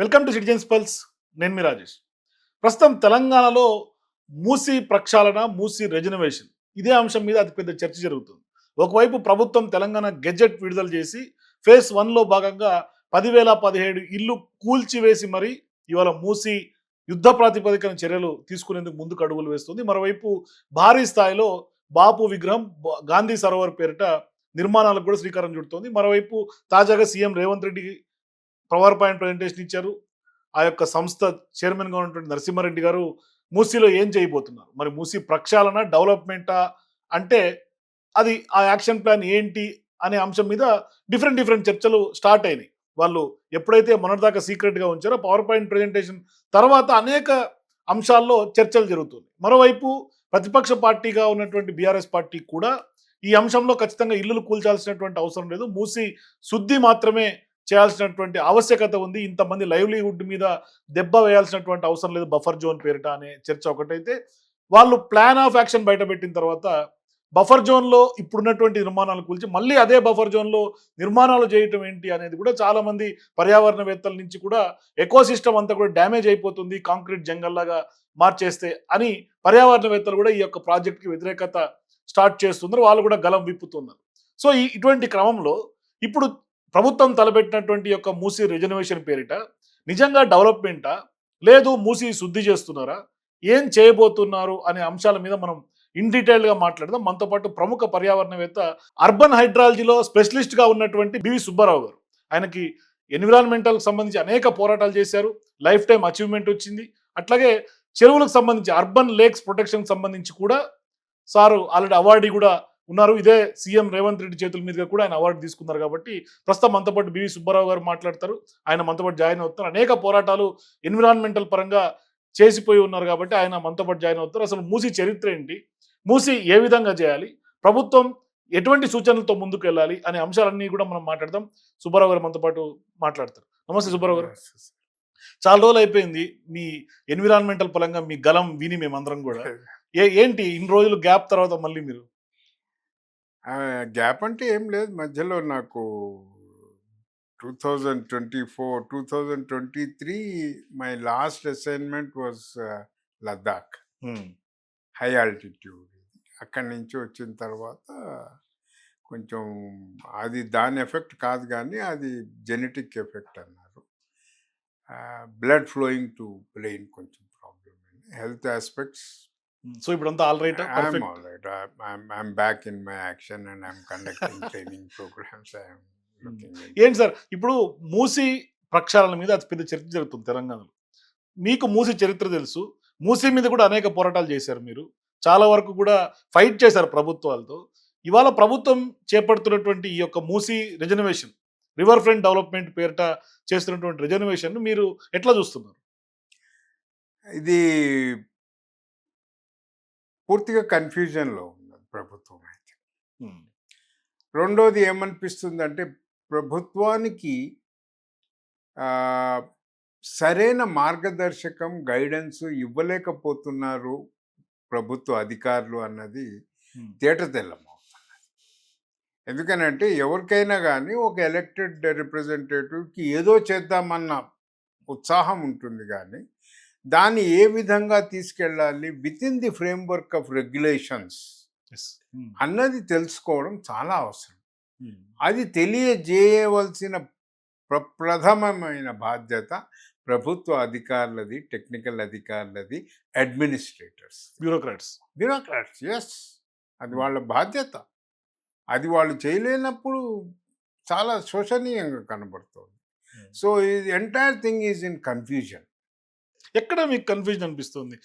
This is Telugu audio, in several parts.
Welcome to citizens pulse. నేను మీ రాజేష్. ప్రస్తుతం తెలంగాణలో మూసీ ప్రక్షాళన, మూసీ రెజర్వేషన్ ఇదే అంశం మీద అతిపెద్ద చర్చ జరుగుతుంది. ఒకవైపు ప్రభుత్వం తెలంగాణ గెజెట్ విడుదల చేసి ఫేజ్ 1లో భాగంగా 10,017 ఇల్లు కూల్చివేసి మరి ఇవాళ మూసీ యుద్ధ ప్రాతిపదికన చర్యలు తీసుకునేందుకు ముందుకు అడుగులు వేస్తుంది. మరోవైపు భారీ స్థాయిలో బాపు విగ్రహం గాంధీ సరోవర్ పేరిట నిర్మాణాలకు కూడా శ్రీకారం చుడుతోంది. మరోవైపు తాజాగా CM Revanth Reddy power point presentation ఇచ్చారు. ఆ యొక్క సంస్థ చైర్మన్గా ఉన్నటువంటి నరసింహారెడ్డి గారు మూసీలో ఏం చేయబోతున్నారు, మరి మూసీ ప్రక్షాళన డెవలప్మెంటా, అంటే అది ఆ యాక్షన్ ప్లాన్ ఏంటి అనే అంశం మీద డిఫరెంట్ చర్చలు స్టార్ట్ అయినాయి. వాళ్ళు ఎప్పుడైతే మొన్నటిదాకా సీక్రెట్గా ఉంచారో పవర్ పాయింట్ ప్రజెంటేషన్ తర్వాత అనేక అంశాల్లో చర్చలు జరుగుతుంది. మరోవైపు ప్రతిపక్ష పార్టీగా ఉన్నటువంటి బీఆర్ఎస్ పార్టీ కూడా ఈ అంశంలో ఖచ్చితంగా ఇల్లులు కూల్చాల్సినటువంటి అవసరం లేదు, మూసీ శుద్ధి మాత్రమే చేయాల్సినటువంటి ఆవశ్యకత ఉంది, ఇంతమంది లైవ్లీహుడ్ మీద దెబ్బ వేయాల్సినటువంటి అవసరం లేదు బఫర్ జోన్ పేరిట అనే చర్చ ఒకటైతే, వాళ్ళు ప్లాన్ ఆఫ్ యాక్షన్ బయటపెట్టిన తర్వాత బఫర్ జోన్లో ఇప్పుడున్నటువంటి నిర్మాణాలు కూల్చి మళ్ళీ అదే బఫర్ జోన్లో నిర్మాణాలు చేయటం ఏంటి అనేది కూడా చాలామంది పర్యావరణవేత్తల నుంచి కూడా ఎకోసిస్టమ్ అంతా కూడా డ్యామేజ్ అయిపోతుంది కాంక్రీట్ జంగల్లాగా మార్చేస్తే అని పర్యావరణవేత్తలు కూడా ఈ యొక్క ప్రాజెక్ట్కి వ్యతిరేకత స్టార్ట్ చేస్తున్నారు, వాళ్ళు కూడా గలం విప్పుతున్నారు. సో ఇటువంటి క్రమంలో ఇప్పుడు ప్రభుత్వం తలపెట్టినటువంటి యొక్క మూసీ రిజర్వేషన్ పేరిట నిజంగా డెవలప్మెంటా, లేదు మూసీ శుద్ధి చేస్తున్నారా, ఏం చేయబోతున్నారు అనే అంశాల మీద మనం ఇన్ డీటెయిల్గా మాట్లాడదాం. మనతో పాటు ప్రముఖ పర్యావరణవేత్త, అర్బన్ హైడ్రాలజీలో స్పెషలిస్ట్గా ఉన్నటువంటి బివి సుబ్బారావు గారు. ఆయనకి ఎన్విరాన్మెంటల్కి సంబంధించి అనేక పోరాటాలు చేశారు, లైఫ్ టైం అచీవ్మెంట్ వచ్చింది. అట్లాగే చెరువులకు సంబంధించి అర్బన్ లేక్స్ ప్రొటెక్షన్ సంబంధించి కూడా సారు ఆల్రెడీ అవార్డు కూడా ఉన్నారు. ఇదే సీఎం రేవంత్ రెడ్డి చేతుల మీదుగా కూడా ఆయన అవార్డు తీసుకున్నారు. కాబట్టి ప్రస్తుతం మనతో పాటు బివి సుబ్బారావు గారు మాట్లాడతారు, ఆయన మనతో పాటు జాయిన్ అవుతారు. అనేక పోరాటాలు ఎన్విరాన్మెంటల్ పరంగా చేసిపోయి ఉన్నారు కాబట్టి ఆయన మనతో పాటు జాయిన్ అవుతారు. అసలు మూసీ చరిత్ర ఏంటి, మూసీ ఏ విధంగా చేయాలి, ప్రభుత్వం ఎటువంటి సూచనలతో ముందుకు వెళ్ళాలి అనే అంశాలన్నీ కూడా మనం మాట్లాడదాం. సుబ్బారావు గారు మనతో పాటు మాట్లాడతారు. నమస్తే సుబ్బారావు గారు. చాలా రోజులు అయిపోయింది మీ ఎన్విరాన్మెంటల్ పరంగా మీ గలం విని మేమందరం కూడా. ఏంటి ఇన్ని రోజులు గ్యాప్ తర్వాత మళ్ళీ మీరు? గ్యాప్ అంటే ఏం లేదు. మధ్యలో నాకు 2024, 2023 my last assignment was Ladakh, high altitude. అక్కడి నుంచి వచ్చిన తర్వాత కొంచెం అది దాని ఎఫెక్ట్ కాదు, కానీ అది జెనెటిక్ ఎఫెక్ట్ అన్నారు. బ్లడ్ ఫ్లోయింగ్ టు బ్రెయిన్ కొంచెం ప్రాబ్లమ్ అండి, హెల్త్ ఆస్పెక్ట్స్. సో ఇప్పుడంతా all right? I'm all right. I'm back in my action and I'm conducting training programs. I'm looking into. ఏంటి సార్ ఇప్పుడు మూసీ ప్రక్షాళన మీద అతి పెద్ద చర్చ జరుగుతుంది తెలంగాణలో. మీకు మూసీ చరిత్ర తెలుసు, మూసీ మీద కూడా అనేక పోరాటాలు చేశారు మీరు, చాలా వరకు కూడా ఫైట్ చేశారు ప్రభుత్వాలతో. ఇవాళ ప్రభుత్వం చేపడుతున్నటువంటి ఈ యొక్క Musi reservation, river front development పేరిట చేస్తున్నటువంటి రిజర్వేషన్ మీరు ఎట్లా చూస్తున్నారు? ఇది పూర్తిగా కన్ఫ్యూజన్లో ఉన్నది ప్రభుత్వం అయితే. రెండోది ఏమనిపిస్తుందంటే, ప్రభుత్వానికి సరైన మార్గదర్శకం, గైడెన్స్ ఇవ్వలేకపోతున్నారు ప్రభుత్వ అధికారులు అన్నది తేటతెల్లమవుతున్నది. ఎందుకనంటే ఎవరికైనా కానీ ఒక ఎలక్టెడ్ రిప్రజెంటేటివ్కి ఏదో చేద్దామన్న ఉత్సాహం ఉంటుంది, కానీ దాన్ని ఏ విధంగా తీసుకెళ్ళాలి with in the framework of regulations అన్నది తెలుసుకోవడం చాలా అవసరం. అది తెలియజేయవలసిన ప్రథమమైన బాధ్యత ప్రభుత్వ అధికారులది, టెక్నికల్ అధికారులది, అడ్మినిస్ట్రేటర్స్, బ్యూరోక్రాట్స్. ఎస్, అది వాళ్ళ బాధ్యత. అది వాళ్ళు చేయలేనప్పుడు చాలా శోచనీయంగా కనబడుతుంది. సో ఈ entire thing is in confusion. ఎక్కడ మీకు కన్ఫ్యూజన్ అనిపిస్తుంది?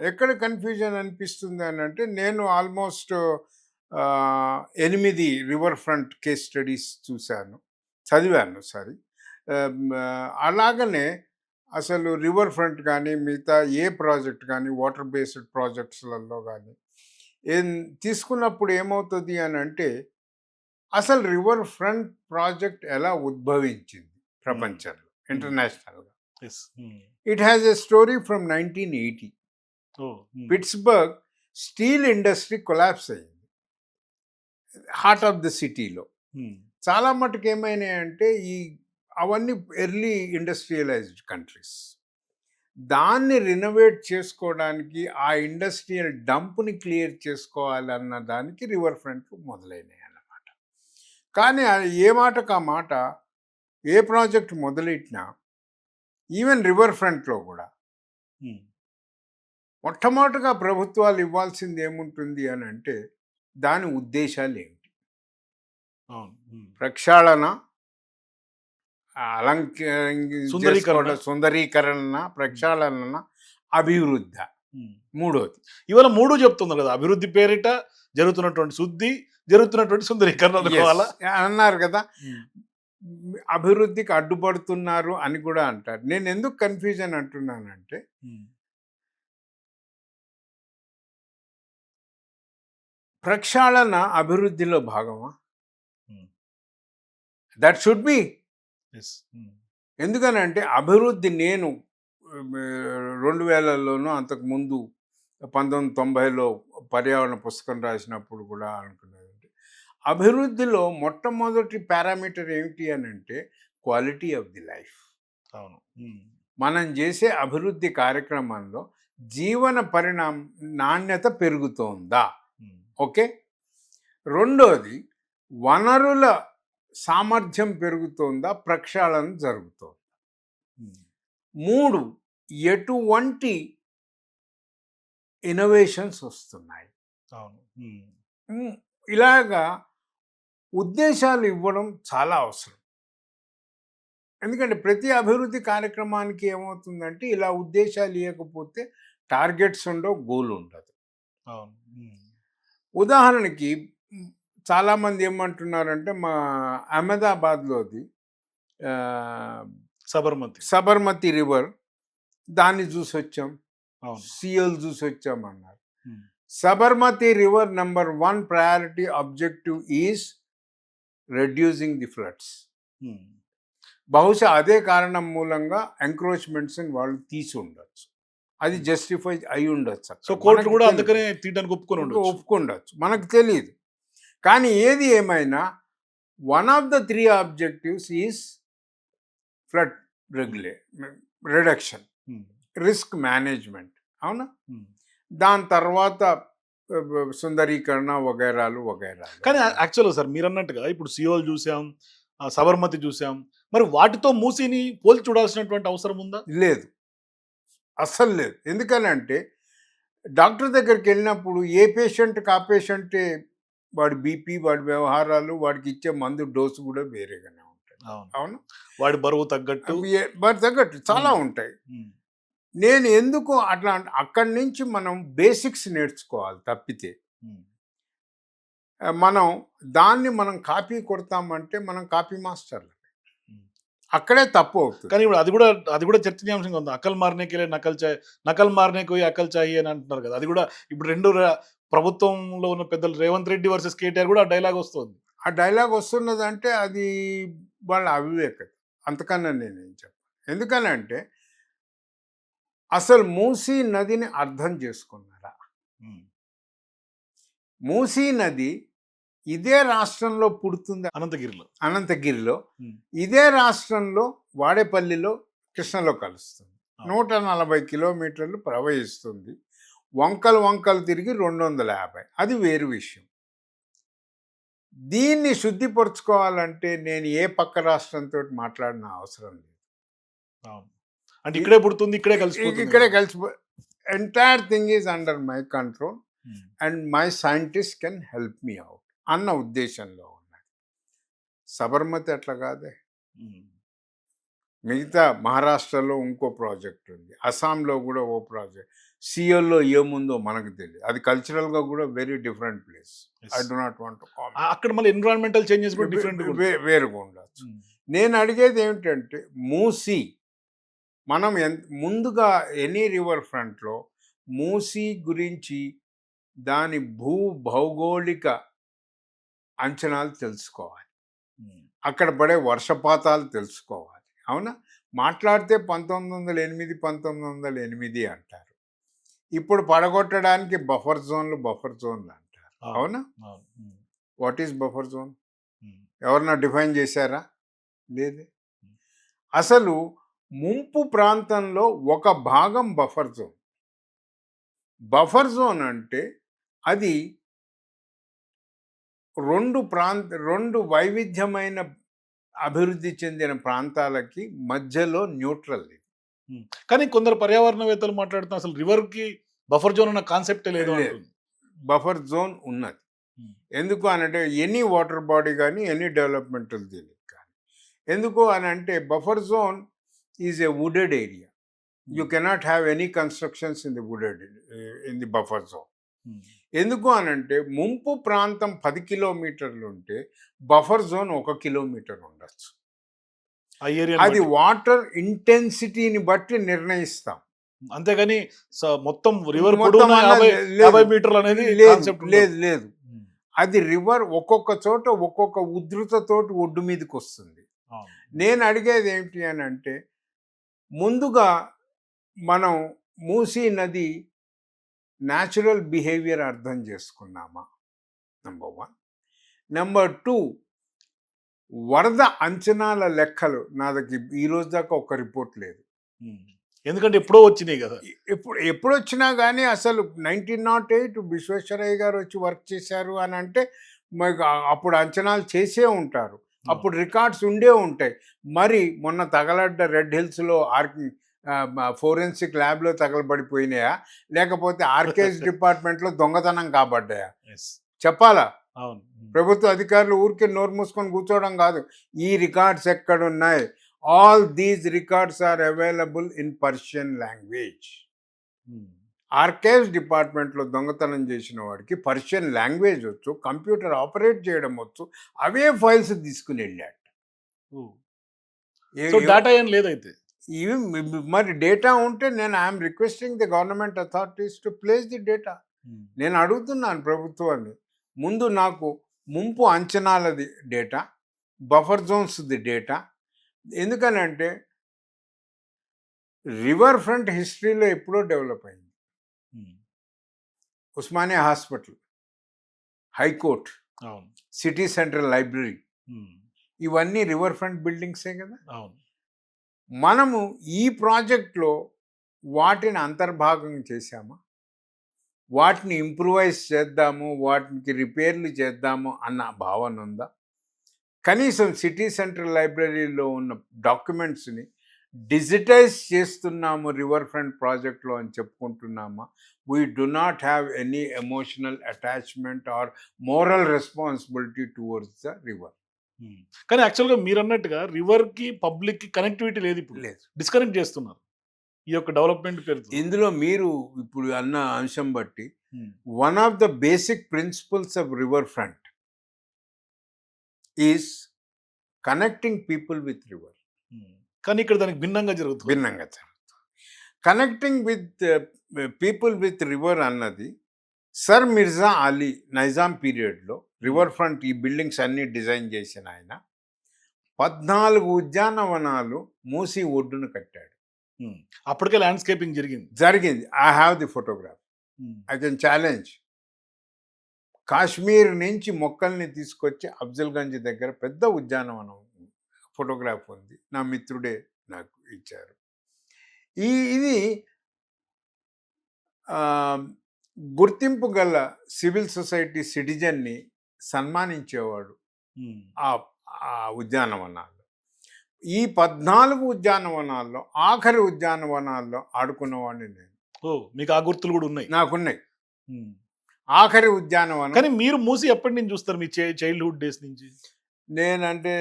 ఎక్కడ కన్ఫ్యూజన్ అనిపిస్తుంది అని అంటే, నేను almost 8 river front case studies చదివాను. అలాగనే అసలు రివర్ ఫ్రంట్ కానీ మిగతా ఏ ప్రాజెక్ట్ కానీ వాటర్ బేస్డ్ ప్రాజెక్ట్స్లలో కానీ తీసుకున్నప్పుడు ఏమవుతుంది అని అంటే, అసలు రివర్ ఫ్రంట్ ప్రాజెక్ట్ ఎలా ఉద్భవించింది ప్రపంచంలో, ఇంటర్నేషనల్గా. It has a story from 1980. Pittsburgh steel industry collapse అయింది హార్ట్ ఆఫ్ ద సిటీలో. చాలా మటుకు ఏమైనాయంటే, ఈ అవన్నీ ఎర్లీ ఇండస్ట్రియలైజ్డ్ కంట్రీస్. దాన్ని రినోవేట్ చేసుకోవడానికి ఆ ఇండస్ట్రియల్ డంప్‌ని క్లియర్ చేసుకోవాలన్న దానికి రివర్ ఫ్రంట్ మొదలైనాయన్నమాట. కానీ అది ఏ మాటకు ఆ మాట ఏ ప్రాజెక్ట్ మొదలెట్టినా ఈవెన్ రివర్ ఫ్రంట్‌లో కూడా హ్మ్. మొట్టమొదటగా ప్రభుత్వాలు ఇవ్వాల్సింది ఏముంటుంది అని అంటే దాని ఉద్దేశాలు ఏమిటి? అవును. హ్మ్. ప్రక్షాళన, సుందరీకరణ. సుందరీకరణ, ప్రక్షాళన, అభివృద్ధ. హ్మ్. మూడోది. ఇవాళ 3 చెప్తున్నారు కదా! అభివృద్ధి పేరిట జరుగుతున్నటువంటి శుద్ధి, జరుగుతున్నటువంటి సుందరీకరణ అనుకోవాలా? అన్నారు కదా! హ్మ్. అభివృద్ధికి అడ్డుపడుతున్నారు అని కూడా అంటారు. నేను ఎందుకు కన్ఫ్యూజన్ అంటున్నానంటే హ్మ్. ప్రక్షాళన అభివృద్ధిలో భాగమా? హ్మ్. That should be. యెస్. హ్మ్. ఎందుకనంటే అభివృద్ధి నేను 2000లోనో అంతకుముందు 1990లో పర్యావరణ పుస్తకం రాసినప్పుడు కూడా అనుకున్నదంటే అభివృద్ధిలో మొట్టమొదటి పారామీటర్ ఏమిటి అని అంటే క్వాలిటీ ఆఫ్ ది లైఫ్. అవును. హ్మ్. మనం చేసే అభివృద్ధి కార్యక్రమంలో జీవన నాణ్యత పెరుగుతోందా? హ్మ్. ఓకే. రెండోది వనరుల సామర్థ్యం పెరుగుతోందా? ప్రక్షాళన జరుగుతోందా? హ్మ్. 3 ఎటువంటి ఇన్నోవేషన్స్ వస్తున్నాయి? అవును. హ్మ్. హ్మ్. ఇలాగా ఉద్దేశాలు ఇవ్వడం చాలా అవసరం. ఎందుకంటే ప్రతి అభివృద్ధి కార్యక్రమానికి ఏమవుతుందంటే ఇలా ఉద్దేశాలు ఇవ్వకపోతే టార్గెట్స్ ఉండవు, గోల్ ఉండదు. అవును. హ్మ్. ఉదాహరణకి చాలామంది ఏమంటున్నారంటే మా అహ్మదాబాద్‌లోది ఆహ్, సబర్మతి. సబర్మతి రివర్ దాన్ని చూసొచ్చాం. అవును. సీఎల్ చూసొచ్చామన్నారు. హ్మ్. Sabarmati river number 1 priority objective is reducing the floods. హ్మ్. బహుశా అదే కారణం మూలంగా ఎంక్రోచ్‌మెంట్స్‌ని వాళ్ళు తీసి ఉండొచ్చు. అది హ్మ్. జస్టిఫై అయి ఉండొచ్చు సో, అక్కడ. కోర్టులు మనకు గూడా తెలీదు. అందుకనే తీయడానికి ఒప్పుకొని ఉండొచ్చు. ఒప్పుకుండొచ్చు. మనకు తెలీదు. కానీ ఏది ఏమైనా one of the 3 objectives is flood హ్మ్. రిడక్షన్, హ్మ్. Risk management. అవునా? హ్మ్. దాని తర్వాత సుందరీకరణ వగైరాలు, వగైరాలు. కానీ యాక్చువల్‌గా సార్ మీరన్నట్టుగా ఇప్పుడు సియోల్ చూసాం, సబర్మతి చూసాం. మరి వాటితో మూసీని పోల్చి చూడాల్సినటువంటి అవసరం ఉందా? లేదు. అస్సలు లేదు. ఎందుకనంటే డాక్టర్ దగ్గరికెళ్ళినప్పుడు ఏ పేషెంట్‌కి ఆ పేషెంటే వాడి బీపీ, వాడి వ్యవహారాలు, వాడికి ఇచ్చే మందు డోసు గూడా వేరేగానే ఉంటాయి. అవును. అవునా? వాడి బరువు తగ్గట్టు. అవి వాటికి తగ్గట్టు చాలా హ్మ్. ఉంటాయి. హ్మ్. నేను ఎందుకు అట్లా అక్కడి నుంచి మనం బేసిక్స్ నేర్చుకోవాలి తప్పితే. హ్మ్. మనం మనం కాపీ కొడతామంటే మనం కాపీ మాస్టర్‌లు. హ్మ్. అక్కడే తప్పు అవుతుంది. కానీ ఇప్పుడు అది గూడా చర్చనీయాంశంగా ఉంది. అకల్ మారనే కే లియే నకల్ మారనే కోయి అకల్ చాహియే అని అంటున్నారు కదా! అది గూడా ఇప్పుడు 2 ప్రభుత్వంలో ఉన్న పెద్దలు రేవంత్ రెడ్డి వర్సెస్ కేటీఆర్ గూడా ఆ డైలాగ్ వస్తోంది. ఆ డైలాగ్ వస్తున్నదంటే అది వాళ్ళ అవివేకత. అంతకన్నా నేనేం చెప్పను. ఎందుకనంటే అసలు మూసీ నదిని అర్థం చేసుకున్నారా? హ్మ్. మూసీ నది ఇదే రాష్ట్రంలో పుడుతుంది అనంతగిరిలో. అనంతగిరిలో. హ్మ్. ఇదే రాష్ట్రంలో వాడేపల్లిలో, కృష్ణలో కలుస్తుంది. అవును. 140 కిలోమీటర్లు ప్రవహిస్తుంది. వంకలు వంకలు తిరిగి 250. అది వేరు విషయం. దీన్ని శుద్ధిపరుచుకోవాలంటే నేను ఏ పక్క రాష్ట్రంతోటి మాట్లాడిన అవసరం లేదు. అవును. అంటే ఇ ఇక్కడే పుడుతుంది, ఇక్కడే కలిసిపోతుంది ఇక్కడే గదా! కలిసిపో entire thing is under my control hmm. And my scientist can help me out అన్న ఉద్దేశంలో ఉన్నాడు. సబర్మతి అట్లా కాదే. హ్మ్. మిగతా మహారాష్ట్రలో ఇంకో ప్రాజెక్ట్ ఉంది. అస్సాంలో కూడా ఓ ప్రాజెక్ట్. సియోల్‌లో ఏముందో మనకు తెలీదు. అది కల్చరల్‌గా కూడా very different place. I yes. Do not want to comment. అక్కడ మళ్ళీ ఎన్విరాన్మెంటల్ చేంజెస్ కూడా డిఫరెంట్‌గా ఉంటాయి. వేరుగా ఉండొచ్చు. హ్మ్. నేను అడిగేది ఏమిటంటే మూసీ మనం ముందుగా ఎనీ రివర్ ఫ్రంట్‌లో మూసీ గురించి దాని భౌగోళిక అంచనాలు తెలుసుకోవాలి. హ్మ్. అక్కడ పడే వర్షపాతాలు తెలుసుకోవాలి. అవునా? మాట్లాడితే 1908, 1908 అంటారు. ఇప్పుడు పడగొట్టడానికి బఫర్ జోన్‌లు అంటారు. అవును. అవునా? అవును. హ్మ్. What is buffer zone? హ్మ్. ఎవరన్నా డిఫైన్ చేశారా? లేదే. అసలు ముంపు ప్రాంతంలో ఒక భాగం బఫర్ జోన్. బఫర్ జోన్ అంటే అది 2 వైవిధ్యమైన అభివృద్ధి చెందిన ప్రాంతాలకి మధ్యలో న్యూట్రల్ ఇది. కానీ కొందరు పర్యావరణవేత్తలు మాట్లాడుతున్నారు అసలు రివర్ కి బఫర్ జోన్ అన్న కాన్సెప్టే లేదు లేదు. అంటుంది. బఫర్ జోన్ ఉన్నది. ఎందుకు అనంటే ఎనీ వాటర్ బాడీ కానీ ఎనీ డెవలప్మెంటల్ దీనికి కానీ ఎందుకు అని అంటే buffer zone is a wooded area. You cannot have any constructions in the buffer zone. ఎందుకు అనంటే ముంపు ప్రాంతం 10 కిలోమీటర్లు ఉంటే బఫర్ జోన్ 1 కిలోమీటర్ ఉండొచ్చు. ఆ ఏరియా అది వాటర్ ఇంటెన్సిటీని బట్టి నిర్ణయిస్తాం. అంతేగాని మొత్తం రివర్ మొత్తం పొడవునా అన్నది 50 మీటర్లు అనేది కాన్సెప్ట్ లేదు లేదు. అది రివర్ ఒక్కొక్క చోట ఒక్కొక్క ఉధృతతోటి ఒడ్డు మీదకి వస్తుంది. నేను అడిగేది ఏమిటి అని అంటే ముందుగా మనం మూసీ నది న్యాచురల్ బిహేవియర్ అర్థం చేసుకున్నామా? నెంబర్ 1. నెంబర్ 2, వరద అంచనాల లెక్కలు నా దగ్గర ఈ రోజు దాకా ఒక రిపోర్ట్ లేదు. ఎందుకంటే ఎప్పుడో వచ్చినాయి కదా. ఎప్పుడు వచ్చినా కానీ అసలు 1908 విశ్వేశ్వరయ్య గారు వచ్చి వర్క్ చేశారు అని అంటే మరి అప్పుడు అంచనాలు చేసే ఉంటారు. అప్పుడు రికార్డ్స్ ఉండే ఉంటాయి. మరి మొన్న తగలడ్డ రెడ్ హిల్స్లో ఫోరెన్సిక్ ల్యాబ్లో తగలబడిపోయినాయా లేకపోతే ఆర్కేజ్ డిపార్ట్మెంట్లో దొంగతనం కాబడ్డాయా చెప్పాలా? అవును. ప్రభుత్వ అధికారులు ఊరికే నోరు మూసుకొని కూర్చోవడం కాదు. ఈ రికార్డ్స్ ఎక్కడున్నాయి? All these records are available in Persian language. Archives డిపార్ట్మెంట్లో దొంగతనం చేసిన వాడికి పర్షియన్ లాంగ్వేజ్ వచ్చు, కంప్యూటర్ ఆపరేట్ చేయడం వచ్చు. అవే ఫైల్స్ తీసుకుని వెళ్ళాడు. డేటా ఏం లేదైతే ఇవి మరి డేటా ఉంటే నేను I'm requesting the government authorities to place the data. నేను అడుగుతున్నాను ప్రభుత్వాన్ని, ముందు నాకు ముంపు అంచనాలది డేటా, బఫర్ జోన్స్ది డేటా. ఎందుకనంటే రివర్ ఫ్రంట్ హిస్టరీలో ఎప్పుడో డెవలప్ అయింది. Osmania hospital, high court, city central library, ఇవన్నీ రివర్ ఫ్రంట్ బిల్డింగ్సే కదా. మనము ఈ ప్రాజెక్ట్లో వాటిని అంతర్భాగం చేశామా? వాటిని ఇంప్రూవైజ్ చేద్దాము, వాటికి రిపేర్లు చేద్దాము అన్న భావన ఉందా? కనీసం సిటీ సెంట్రల్ లైబ్రరీలో ఉన్న డాక్యుమెంట్స్ని డిజిటైజ్ చేస్తున్నాము రివర్ ఫ్రంట్ ప్రాజెక్ట్లో అని చెప్పుకుంటున్నామా? We do not have any emotional attachment or moral responsibility towards the river. కానీ యాక్చువల్గా మీరు అన్నట్టుగా రివర్ కి పబ్లిక్ కి కనెక్టివిటీ లేదు, ఇప్పుడు లేదు, డిస్కనెక్ట్ చేస్తున్నారు ఈ యొక్క డెవలప్మెంట్ పేరుతో. ఇందులో మీరు ఇప్పుడు అన్న అంశం బట్టి one of the basic principles of river front is connecting people with river. కానీ ఇక్కడ దానికి భిన్నంగా జరుగుతుంది. Connecting with people with river అన్నది సర్ మిర్జా అలీ నైజాం పీరియడ్లో రివర్ ఫ్రంట్ ఈ బిల్డింగ్స్ అన్ని డిజైన్ చేసిన ఆయన 14 ఉద్యానవనాలు మూసి ఒడ్డును కట్టాడు. అప్పటికే ల్యాండ్స్కేపింగ్ జరిగింది. I have the photograph. I can challenge. Kashmir నుంచి మొక్కల్ని తీసుకొచ్చి అఫ్జల్గంజ్ దగ్గర పెద్ద ఉద్యానవనం ఫోటోగ్రాఫ్ ఉంది. నా మిత్రుడే నాకు ఇచ్చారు. ఇది గుర్తింపు గల సివిల్ సొసైటీ సిటిజన్ని సన్మానించేవాడు ఆ ఉద్యానవనాల్లో. ఈ 14 ఉద్యానవనాల్లో ఆఖరి ఉద్యానవనాల్లో ఆడుకున్నవాడిని నేను. మీకు ఆ గుర్తులు కూడా ఉన్నాయి? నాకున్నాయి. ఆఖరి ఉద్యానవనం. కానీ మీరు మూసి ఎప్పటి నుంచి చూస్తారు? మీ చైల్డ్హుడ్ డేస్ నుంచి? నేనంటే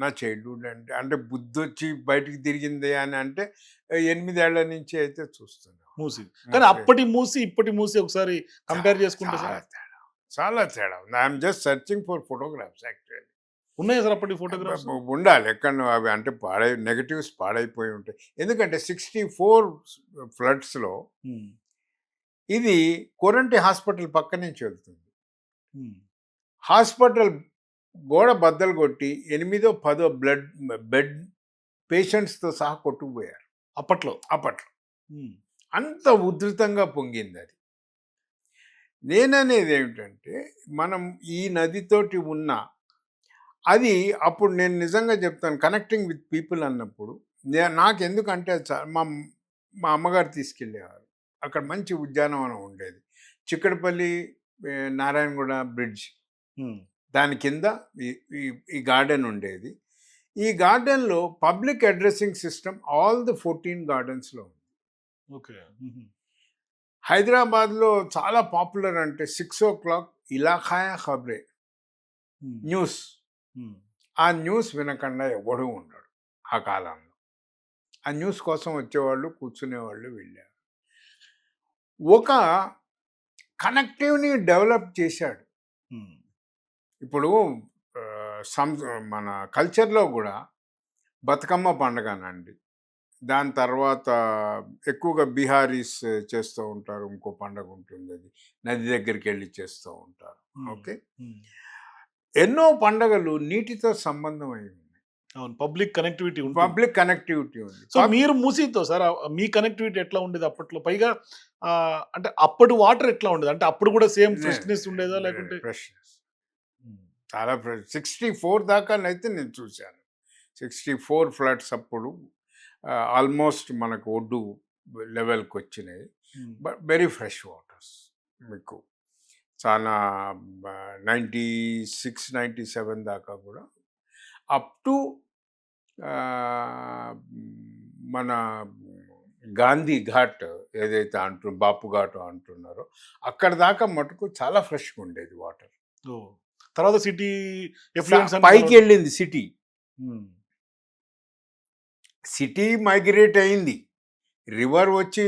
నా చైల్డ్హుడ్ అంటే బుద్ధి వచ్చి బయటికి తిరిగింది అని అంటే 8 ఏళ్ల నుంచి అయితే చూస్తున్నాను మూసి. కానీ అప్పటి మూసి ఇప్పటి మూసి ఒకసారి కంపేర్ చేసుకుంటే చాలా తేడా ఉంది. I'm just searching for photographs. Actually ఉన్నాయి సార్ అప్పటి ఫోటోగ్రాఫ్స్? ఉండాలి. ఎక్కడ అవి అంటే నెగటివ్స్ పాడైపోయి ఉంటాయి. ఎందుకంటే 64 ఫ్లడ్స్లో ఇది కోరంటి హాస్పిటల్ పక్క నుంచి వెళ్తుంది. హాస్పిటల్ గోడ బద్దలు కొట్టి 8 10 బెడ్ పేషెంట్స్తో సహా కొట్టుకుపోయారు అప్పట్లో. అంత ఉధృతంగా పొంగింది అది. నేననేది ఏమిటంటే మనం ఈ నదితోటి ఉన్న అది అప్పుడు నేను నిజంగా చెప్తాను కనెక్టింగ్ విత్ పీపుల్ అన్నప్పుడు నాకు ఎందుకంటే మా అమ్మగారు తీసుకెళ్ళేవారు. అక్కడ మంచి ఉద్యానవనం ఉండేది. చిక్కడపల్లి, నారాయణగూడ బ్రిడ్జ్ హ్మ్. దాని కింద ఈ ఈ ఈ గార్డెన్ ఉండేది. ఈ గార్డెన్‌లో public addressing system all the 14 గార్డెన్స్‌లో ఉంది. ఓకే. హుహు. హైదరాబాద్‌లో చాలా పాపులర్ అంటే 6:00 ఇలాఖాయా ఖబరే హ్మ్. న్యూస్. హ్మ్. ఆ న్యూస్ వినకుండా ఎవ్వడూ ఉండడు ఆ కాలంలో. ఆ న్యూస్ కోసం వచ్చేవాళ్ళు, కూర్చునేవాళ్ళు, వెళ్ళారు. ఒక కనెక్టివ్‌ని డెవలప్ చేశాడు. హ్మ్. ఇప్పుడు మన కల్చర్‌లో గూడా బతుకమ్మ పండగనండి. దాని తర్వాత ఎక్కువగా బిహారీస్ చేస్తూ ఉంటారు. ఇంకో పండగుంటుందది. నది దగ్గరికెళ్ళి చేస్తూ ఉంటారు. హ్మ్. ఓకే. హ్మ్. ఎన్నో పండగలు నీటితో సంబంధమై ఉన్నాయి. అవును. పబ్లిక్ కనెక్టివిటీ ఉంటుంది. పబ్లిక్ కనెక్టివిటీ ఉంది. సో, మీరు మూసీతో సార్ మీ కనెక్టివిటీ ఎట్లా ఉండేది అప్పట్లో? పైగా అంటే అప్పటి వాటర్ ఎట్లా ఉండేది? అంటే అప్పుడు కూడా సేమ్ ఫ్రెష్‌నెస్ ఉండేదా? లేకుంటే ఫ్రెష్‌నెస్. హ్మ్. చాలా 64 దాకానైతే నేను చూశాను. 64 ఫ్లడ్స్ అప్పుడు ఆల్మోస్ట్ మనకు ఒడ్డు లెవెల్‌కొచ్చినాయి. హ్మ్. వెరీ ఫ్రెష్ వాటర్స్ మీకు. చాలా 96, 97 దాకా కూడా అప్ టు మన గాంధీ ఘాట్ ఏదైతే బాపు ఘాట్ అంటున్నారో అక్కడ దాకా మటుకు చాలా ఫ్రెష్‌గా ఉండేది వాటర్. ఓహ్! తర్వాత సిటీ ఎఫ్లూయెంట్స్ అన్ని పైకి కలవడం. వెళ్ళింది సిటీ. హ్మ్. సిటీ మైగ్రేట్ అయింది. రివర్ వచ్చి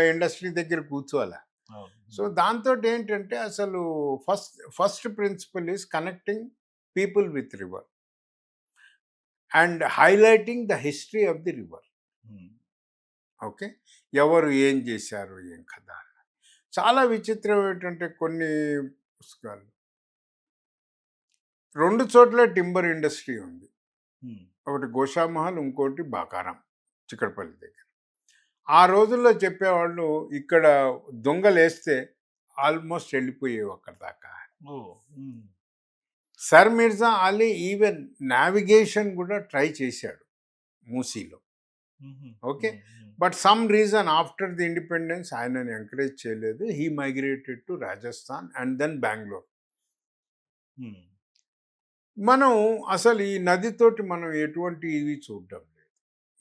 ఇండస్ట్రీ దగ్గర కూర్చోవాలా. అవును. సో హ్మ్. దాంతోటేంటంటే అసలు first first principle is connecting people with river and highlighting the history of the river. హ్మ్. ఓకే. ఎవరు ఏం చేశారు, ఏం కథ. చాలా విచిత్రం ఏంటంటే కొన్ని పుస్తకాలు 2 చోట్ల టింబర్ ఇండస్ట్రీ ఉంది. హ్మ్. ఒకటి గోషామహల్, ఇంకోటి బాకారం చిక్కడపల్లి దగ్గర. ఆ రోజుల్లో చెప్పేవాళ్ళు ఇక్కడ దొంగలేస్తే ఆల్మోస్ట్ వెళ్ళిపోయేవి అక్కడి దాకా. Oh! Hmm. Sir Mirza Ali even navigation కూడా ట్రై చేశాడు మూసీలో. హుహు. Okay. Hmm. Hmm. But some reason after the independence ఆయనని ఎంకరేజ్ చేయలేదు. He migrated to Rajasthan and then Bengaluru. Hmm. మనం అసలు ఈ నదితోటి మనం ఎటువంటి ఇవి చూడడం లేదు.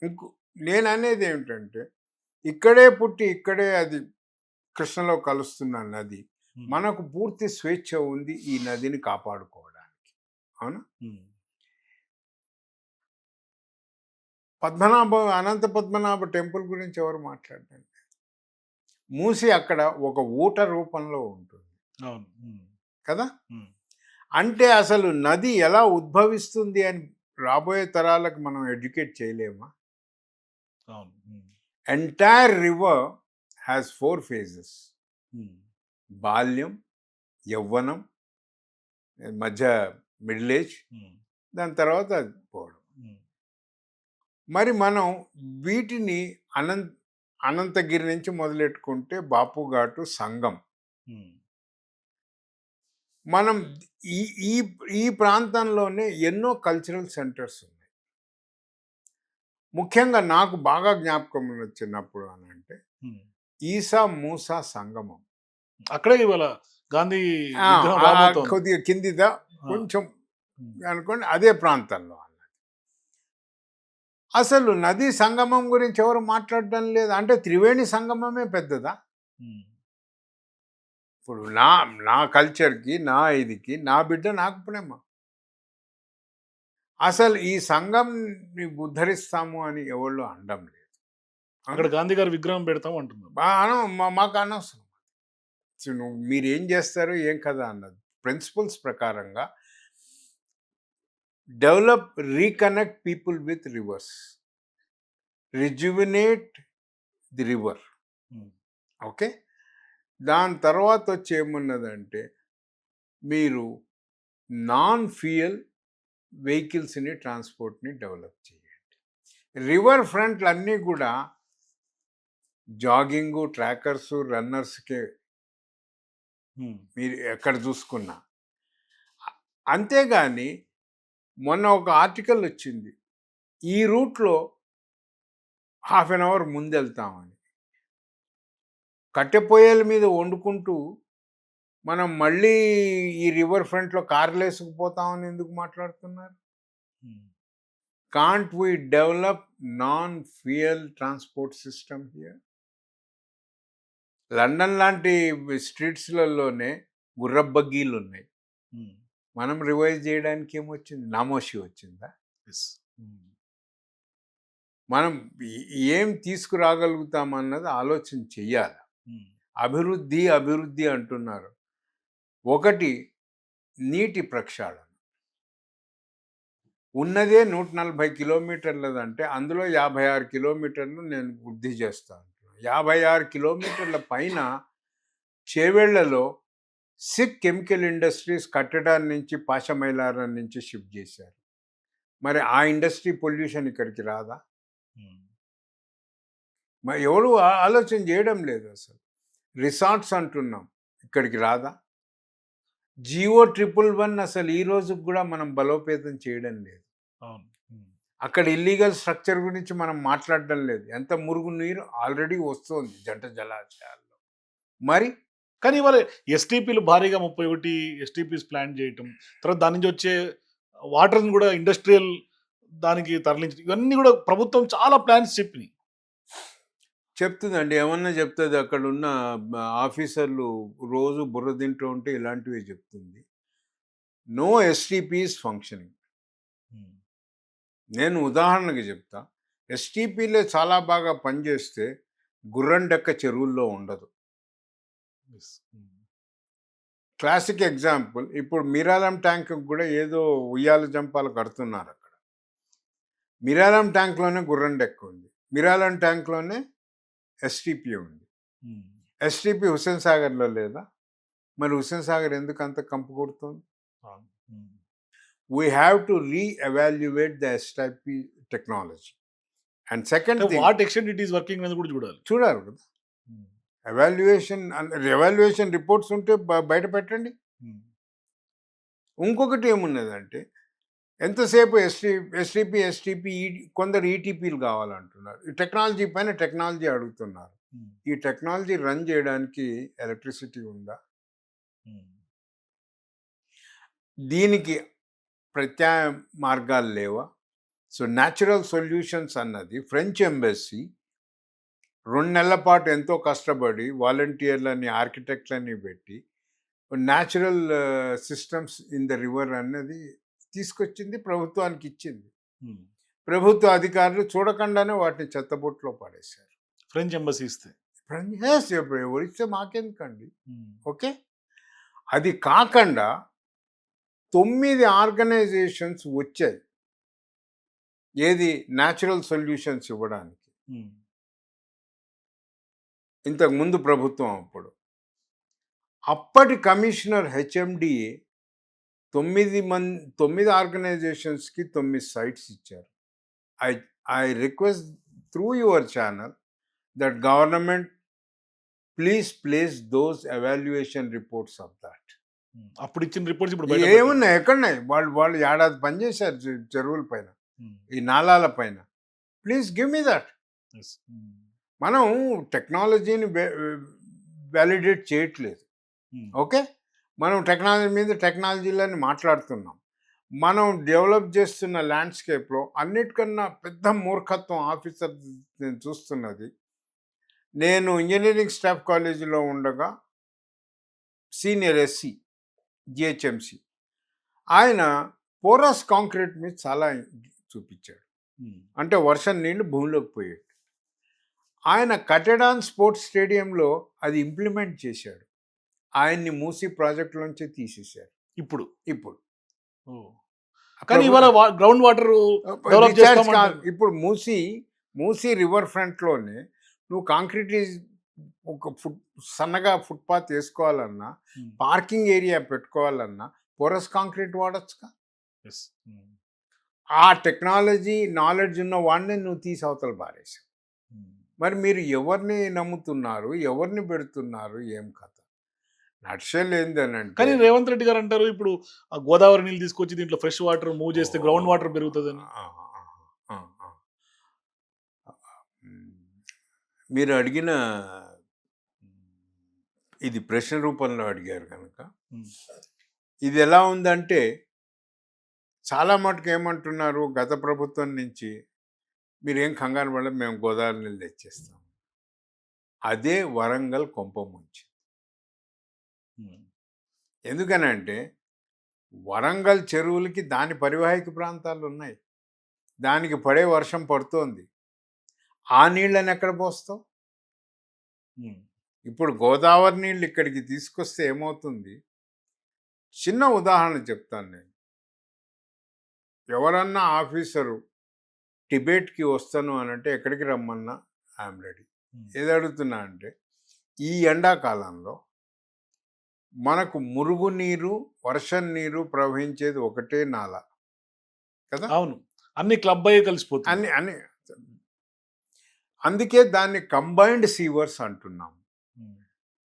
ఇంకో నేననేది ఏమిటంటే ఇక్కడే పుట్టి ఇక్కడే అది కృష్ణలో కలుస్తున్న నది. హ్మ్. మనకు పూర్తి స్వేచ్ఛ ఉంది ఈ నదిని కాపాడుకోవడానికి. అవునా? హ్మ్. అనంత పద్మనాభ టెంపుల్ గురించి ఎవరు మాట్లాడరండి. మూసి అక్కడ ఒక ఊట రూపంలో ఉంటుంది. అవును. హ్మ్. కదా! హ్మ్. అంటే అసలు నది ఎలా ఉద్భవిస్తుంది అని రాబోయే తరాలకు మనం ఎడ్యుకేట్ చేయలేమా? అవును. హ్మ్. Entire river has 4 phases. హ్మ్. బాల్యం, యవ్వనం, మధ్య మిడిల్ ఏజ్, హ్మ్. దాని తర్వాత అది పోవడం. హ్మ్. మరి మనం వీటిని అనంతగిరి నుంచి మొదలెట్టుకుంటే బాపు ఘాటు, సంగం. హ్మ్. మనం ఈ ఈ ఈ ప్రాంతంలోనే ఎన్నో కల్చరల్ సెంటర్స్ ఉన్నాయి. ముఖ్యంగా నాకు బాగా జ్ఞాపకం ఉన్నది చిన్నప్పుడు అనంటే హ్మ్. ఈసా మూసా సంగమం. అక్కడే ఇవాళ గాంధీ ఆ! విగ్రహం రాబోతోంది. కొద్దిగా కిందిదా ఆ! కొంచెం హ్మ్. అనుకోండి అదే ప్రాంతంలో అన్నది. అసలు నదీ సంగమం గురించి ఎవరు మాట్లాడడం లేదు. అంటే త్రివేణి సంగమమే పెద్దదా? హ్మ్. ఇప్పుడు నా నా కల్చర్‌కి, నా ఇదికి నా బిడ్డ నాకు ప్రేమ. అసలు ఈ సంఘంని ఉద్ధరిస్తాము అని ఎవళ్ళు అనడం లేదు. అక్కడ అవునా? గాంధీ గారి విగ్రహం పెడతాం అంటున్నారు. మాకు అనవసరం. మీరేం చేస్తారు, ఏం కథ అన్నది. ప్రిన్సిపల్స్ ప్రకారంగా develop, reconnect people with reverse. Rejuvenate the river. హ్మ్. ఓకే. దాని తర్వాత వచ్చి ఏమున్నదంటే మీరు నాన్ ఫ్యూయల్ వెహికల్స్‌ని, ట్రాన్స్‌పోర్ట్‌ని డెవలప్ చేయండి. రివర్ ఫ్రంట్‌లన్నీ గూడా జాగింగు, ట్రాకర్సు, రన్నర్స్‌కే హ్మ్. మీరు ఎక్కడ చూసుకున్నా. అంతేగాని మొన్న ఒక ఆర్టికల్ వచ్చింది. ఈ రూట్‌లో హాఫ్ అన్ అవర్ ముందెళ్తామని. కట్టె పొయ్యల మీద వండుకుంటూ మనం మళ్ళీ ఈ రివర్ ఫ్రంట్‌లో కార్‌లేసుకుపోతామని ఎందుకు మాట్లాడుతున్నారు? Hmm. Can't we develop non fuel transport system here? London లాంటి స్ట్రీట్స్‌లలోనే గుర్రపు బగ్గీలున్నాయి. హ్మ్. మనం రివైజ్ చేయడానికి ఏమొచ్చింది? నామోషీ వచ్చిందా? యెస్. హ్మ్. మనం ఎ ఏం తీసుకురాగలుగుతామన్నది ఆలోచన చెయ్యాలి. హ్మ్. అభివృద్ధి, అభివృద్ధి అంటున్నారు. ఒకటి నీటి ప్రక్షాళన. ఉన్నదే 140 కిలోమీటర్లదంటే అందులో 56 కిలోమీటర్లు నేను వృద్ధి చేస్తా అంటున్నా. 56 కిలోమీటర్ల పైన చేవెళ్లలో సిక్ కెమికల్ ఇండస్ట్రీస్ కట్టడాన్ని నుంచి పాషమైలారం నుంచి షిఫ్ట్ చేశారు. మరి ఆ ఇండస్ట్రీ పొల్యూషన్ ఇక్కడికి రాదా? హ్మ్. మరి ఎవరు ఆలోచన చేయడం లేదు అసలు. రిసార్ట్స్ అంటున్నాం. ఇక్కడికి రాదా? జియో 111 అసలు ఈ రోజుకి కూడా మనం బలోపేతం చేయడం లేదు. అవును. హ్మ్. అక్కడ ఇల్లీగల్ స్ట్రక్చర్ గురించి మనం మాట్లాడడం లేదు. ఎంత మురుగు నీరు ఆల్రెడీ వస్తోంది జంట జలాశయాల్లో. మరి కానీ ఇవాళ ఎస్టీపీలు భారీగా 31 ఎస్టీపీస్ ప్లాన్ చేయటం, తర్వాత దాని నుంచి వచ్చే వాటర్‌ని గూడా ఇండస్ట్రియల్ దానికి తరలించడం, ఇవన్నీ గూడా ప్రభుత్వం చాలా ప్లాన్స్ చెప్పినియి. చెప్తుందండి. ఏమన్నా చెప్తది. అక్కడున్న ఆఫీసర్లు రోజు బుర్ర తింటూ ఉంటే ఇలాంటివే చెప్తుంది. No STP is functioning. Hmm. నేను ఉదాహరణకి చెప్తా. ఎస్టీపీలే చాలా బాగా పనిచేస్తే గుర్రం డెక్క చెరువుల్లో ఉండదు. యెస్. హ్మ్. క్లాసిక్ ఎగ్జాంపుల్ ఇప్పుడు మిరాలం ట్యాంక్‌కి కూడా ఏదో ఉయ్యాల జంపాలు కడుతున్నారక్కడ. మిరాలం ట్యాంక్‌లోనే గుర్రం డెక్క ఉంది. మిరాలం ట్యాంక్‌లోనే ఎస్టీపీ ఉంది. హ్మ్. ఎస్టీపీ హుస్సేన్ సాగర్‌లో లేదా? మరి హుస్సేన్ సాగర్ ఎందుకు అంత కంపు కొడుతోంది? అవును. హ్మ్. We have to re-evaluate the STP technology. And second అంటే thing, what extent it is working అనేది గూడా చూడాలి. చూడాలి కదా! హ్మ్. ఎవాల్యుయేషన్ రిపోర్ట్స్ ఉంటే బయట పెట్టండి. హ్మ్. ఇంకొకటి ఏమున్నదంటే ఎంతసేపు ఎస్టీపీ కొందరు ఈటీపీలు కావాలంటున్నారు. ఈ టెక్నాలజీ పైన టెక్నాలజీ అడుగుతున్నారు. హ్మ్. ఈ టెక్నాలజీ రన్ చేయడానికి ఎలక్ట్రిసిటీ ఉందా? హ్మ్. దీనికి ప్రత్యాయ మార్గాలు లేవా? సో, న్యాచురల్ సొల్యూషన్స్ అన్నది ఫ్రెంచ్ ఎంబసీ 2 నెలల పాటు ఎంతో కష్టపడి వాలంటీర్లని, ఆర్కిటెక్ట్‌లని పెట్టి natural systems in the river అన్నది తీసుకొచ్చింది. ప్రభుత్వానికి ఇచ్చింది. హ్మ్. ప్రభుత్వ అధికారులు చూడకుండానే వాటిని చెత్తబుట్టలో పడేశారు. ఫ్రెంచ్ ఎంబసీ ఇస్తే. ఇప్పుడు ఎవరిస్తే మాకెందుకండి? హ్మ్. ఓకే. అది కాకుండా 9 ఆర్గనైజేషన్స్ వచ్చాయి. ఏది న్యాచురల్ సొల్యూషన్స్ ఇవ్వడానికి. హ్మ్. ఇంతకుముందు ప్రభుత్వం అప్పుడు. అప్పటి కమిషనర్ హెచ్ఎండిఏ 9 ఆర్గనైజేషన్స్‌కి 9 సైట్స్ ఇచ్చారు. I I request through your channel that government please place those evaluation reports of that. హ్మ్. అప్పుడు ఇచ్చిన రిపోర్ట్స్ ఇప్పుడు బయట పెట్టాలి. ఏమున్నాయి? ఎక్కడున్నాయి? వాళ్ళు వాళ్ళు ఏడాది పనిచేశారు చెరువుల పైన, హ్మ్. ఈ నాలాల పైన. Please give me that. Yes. హ్మ్. మనం టెక్నాలజీని వాలిడేట్ చేయట్లేదు. హ్మ్. ఓకే. మనం టెక్నాలజీ మీద టెక్నాలజీలని మాట్లాడుతున్నాం. మనం డెవలప్ చేస్తున్న ల్యాండ్‌స్కేప్‌లో అన్నిటికన్నా పెద్ద మూర్ఖత్వం ఆఫీసర్ నేను చూస్తున్నది. నేను ఇంజినీరింగ్ స్టాఫ్ కాలేజీలో ఉండగా సీనియర్ ఎస్సీ జీహెచ్ఎంసీ ఆయన పోరస్ కాంక్రీట్ మీద చాలా చూపించాడు. హ్మ్. అంటే వర్షం నీళ్లు భూమిలోకి పోయేవి. ఆయన కట్టడాన్ స్పోర్ట్స్ స్టేడియంలో అది ఇంప్లిమెంట్ చేశాడు. ఆయన్ని మూసీ ప్రాజెక్ట్‌లోంచి తీసేశారు. ఇప్పుడు. ఇప్పుడు ఓహ్! కానీ ఇవాళ గ్రౌండ్ వాటర్ డెవలప్ రీచార్జ్ చేస్తామంటారు. ఇప్పుడు మూసీ రివర్ ఫ్రంట్‌లోనే నువ్వు కాంక్రీటీజ్ ఒక సన్నగా ఫుట్‌పాత్ ఏసుకోవాలన్నా, హ్మ్. పార్కింగ్ ఏరియా పెట్టుకోవాలన్నా పోరస్ కాంక్రీట్ వాడొచ్చుగా. యెస్. హ్మ్. ఆ టెక్నాలజీ నాలెడ్జ్ ఉన్న వాడిని నువ్వు తీసి అవతల పారేసావు. హ్మ్. మరి మీరు ఎవరిని నమ్ముతున్నారు? ఎవరిని పెడుతున్నారు? ఏం కథ? నట్షల్ ఏందనంటే కానీ రేవంత్ రెడ్డి గారు అంటారు ఇప్పుడు ఆ గోదావరి నీళ్ళు తీసుకొచ్చి దీంట్లో ఫ్రెష్ వాటర్ మూవ్ చేస్తే గ్రౌండ్ వాటర్ పెరుగుతుందని. ఆ, ఆ, ఆ. మ్, మీరు అడిగిన ఇది ప్రశ్న రూపంలో అడిగారు కనుక ఉమ్, ఇది ఎలా ఉందంటే చాలా మటుకు ఏమంటున్నారు గత ప్రభుత్వం నుంచి మీరేం కంగారు పడ మేము గోదావరి నీళ్ళు తెచ్చేస్తాం. అదే వరంగల్ కొంప ముంచి. ఉమ్, ఎందుకనంటే వరంగల్ చెరువులకి దాని పరివాహిక ప్రాంతాలు ఉన్నాయి. దానికి పడే వర్షం పడుతోంది. ఆ నీళ్ళని ఎక్కడ పోస్తావు? ఉమ్, ఇప్పుడు గోదావరి నీళ్ళు ఇక్కడికి తీసుకొస్తే ఏమవుతుంది? చిన్న ఉదాహరణ చెప్తాను నేను. ఎవరన్నా ఆఫీసరు టిబెట్కి వస్తాను అని అంటే ఎక్కడికి రమ్మన్నా ఐఎమ్ రెడీ. ఉమ్, ఏది అడుగుతున్నా అంటే ఈ ఎండాకాలంలో మనకు మురుగునీరు వర్షం నీరు ప్రవహించేది ఒకటే నాల కదా. అవును, అన్ని క్లబ్ అయ్యి కలిసిపోతుంది. అన్ని అన్ని అందుకే దాన్ని కంబైన్డ్ సీవర్స్ అంటున్నాం. Um,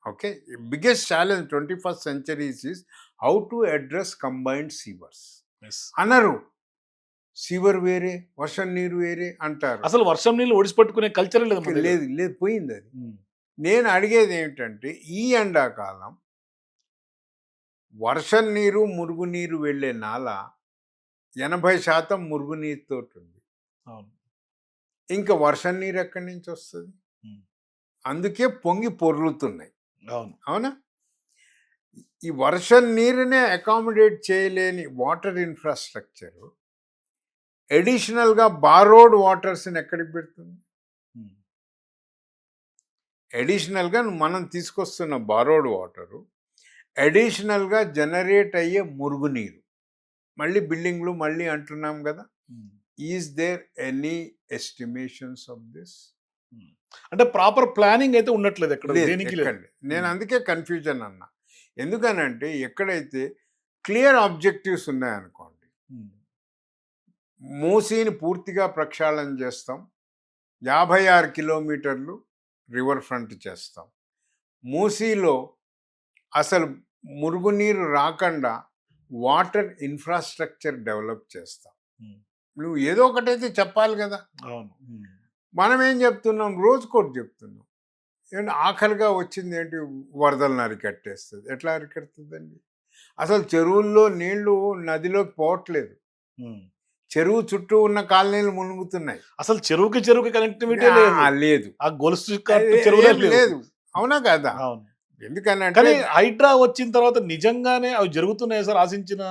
okay, biggest challenge 21st centuries is how to address combined sewers yes. అన్నారు. సీవర్ వేరే వర్షం నీరు వేరే అంటారు. అసలు వర్షం నీళ్ళు ఒడిసిపట్టుకునే కల్చర్ లేదు మన దగ్గర. లేదు లేదు, పోయింది అది. ఉమ్, నేను అడిగేది ఏమిటంటే ఈ ఎండాకాలం వర్షం నీరు మురుగునీరు వెళ్ళే నాల 80% మురుగునీరుతో ఉంది. అవును. ఇంకా వర్షం నీరు ఎక్కడి నుంచి వస్తుంది? ఉమ్, అందుకే పొంగి పొర్లుతున్నాయి. అవును. అవునా? ఈ వర్షం నీరునే అకామిడేట్ చేయలేని వాటర్ ఇన్ఫ్రాస్ట్రక్చర్ అడిషనల్గా బారోడ్ వాటర్స్ని ఎక్కడికి పెడుతుంది? ఉమ్, అడిషనల్గా మనం తీసుకొస్తున్న బారోడ్ వాటరు అడిషనల్గా జనరేట్ అయ్యే మురుగునీరు మళ్ళీ బిల్డింగ్లు మళ్ళీ అంటున్నాం కదా. Um. Is there any estimations of this? అంటే ప్రాపర్ ప్లానింగ్ అయితే ఉండట్లేదు ఎక్కడ, దేనికి లేదు. నేను అందుకే కన్ఫ్యూజన్ అన్నా. ఎందుకనంటే ఎక్కడైతే క్లియర్ ఆబ్జెక్టివ్స్ ఉన్నాయనుకోండి, ఉమ్, మూసీని పూర్తిగా ప్రక్షాళన చేస్తాం, 56 కిలోమీటర్లు రివర్ ఫ్రంట్ చేస్తాం, మూసీలో అసలు మురుగునీరు రాకుండా వాటర్ ఇన్ఫ్రాస్ట్రక్చర్ డెవలప్ చేస్తాం. ఉమ్, నువ్వు ఏదో ఒకటైతే చెప్పాలి కదా. అవును. ఉమ్, మనం ఏం చెప్తున్నాం? రోజుకోటి చెప్తున్నాం. ఏంటి ఆఖరిగా వచ్చింది ఏంటి? వరదలను అరికట్టేస్తుంది. ఎట్లా అరికడుతుందండి? అసలు చెరువుల్లో నీళ్లు నదిలోకి పోవట్లేదు. ఉమ్. చెరువు చుట్టూ ఉన్న కాలనీలు మునుగుతున్నాయి. అసలు చెరువుకి కనెక్టివిటీ లేదు. లేదు, ఆ గొలుసు కట్టు చెరువులే ఏం లేవు. లేదు. అవునా కదా? అవును. ఎందుకనంటే కానీ హైడ్రా వచ్చిన తర్వాత నిజంగానే అవి జరుగుతున్నాయి సార్, ఆశించిన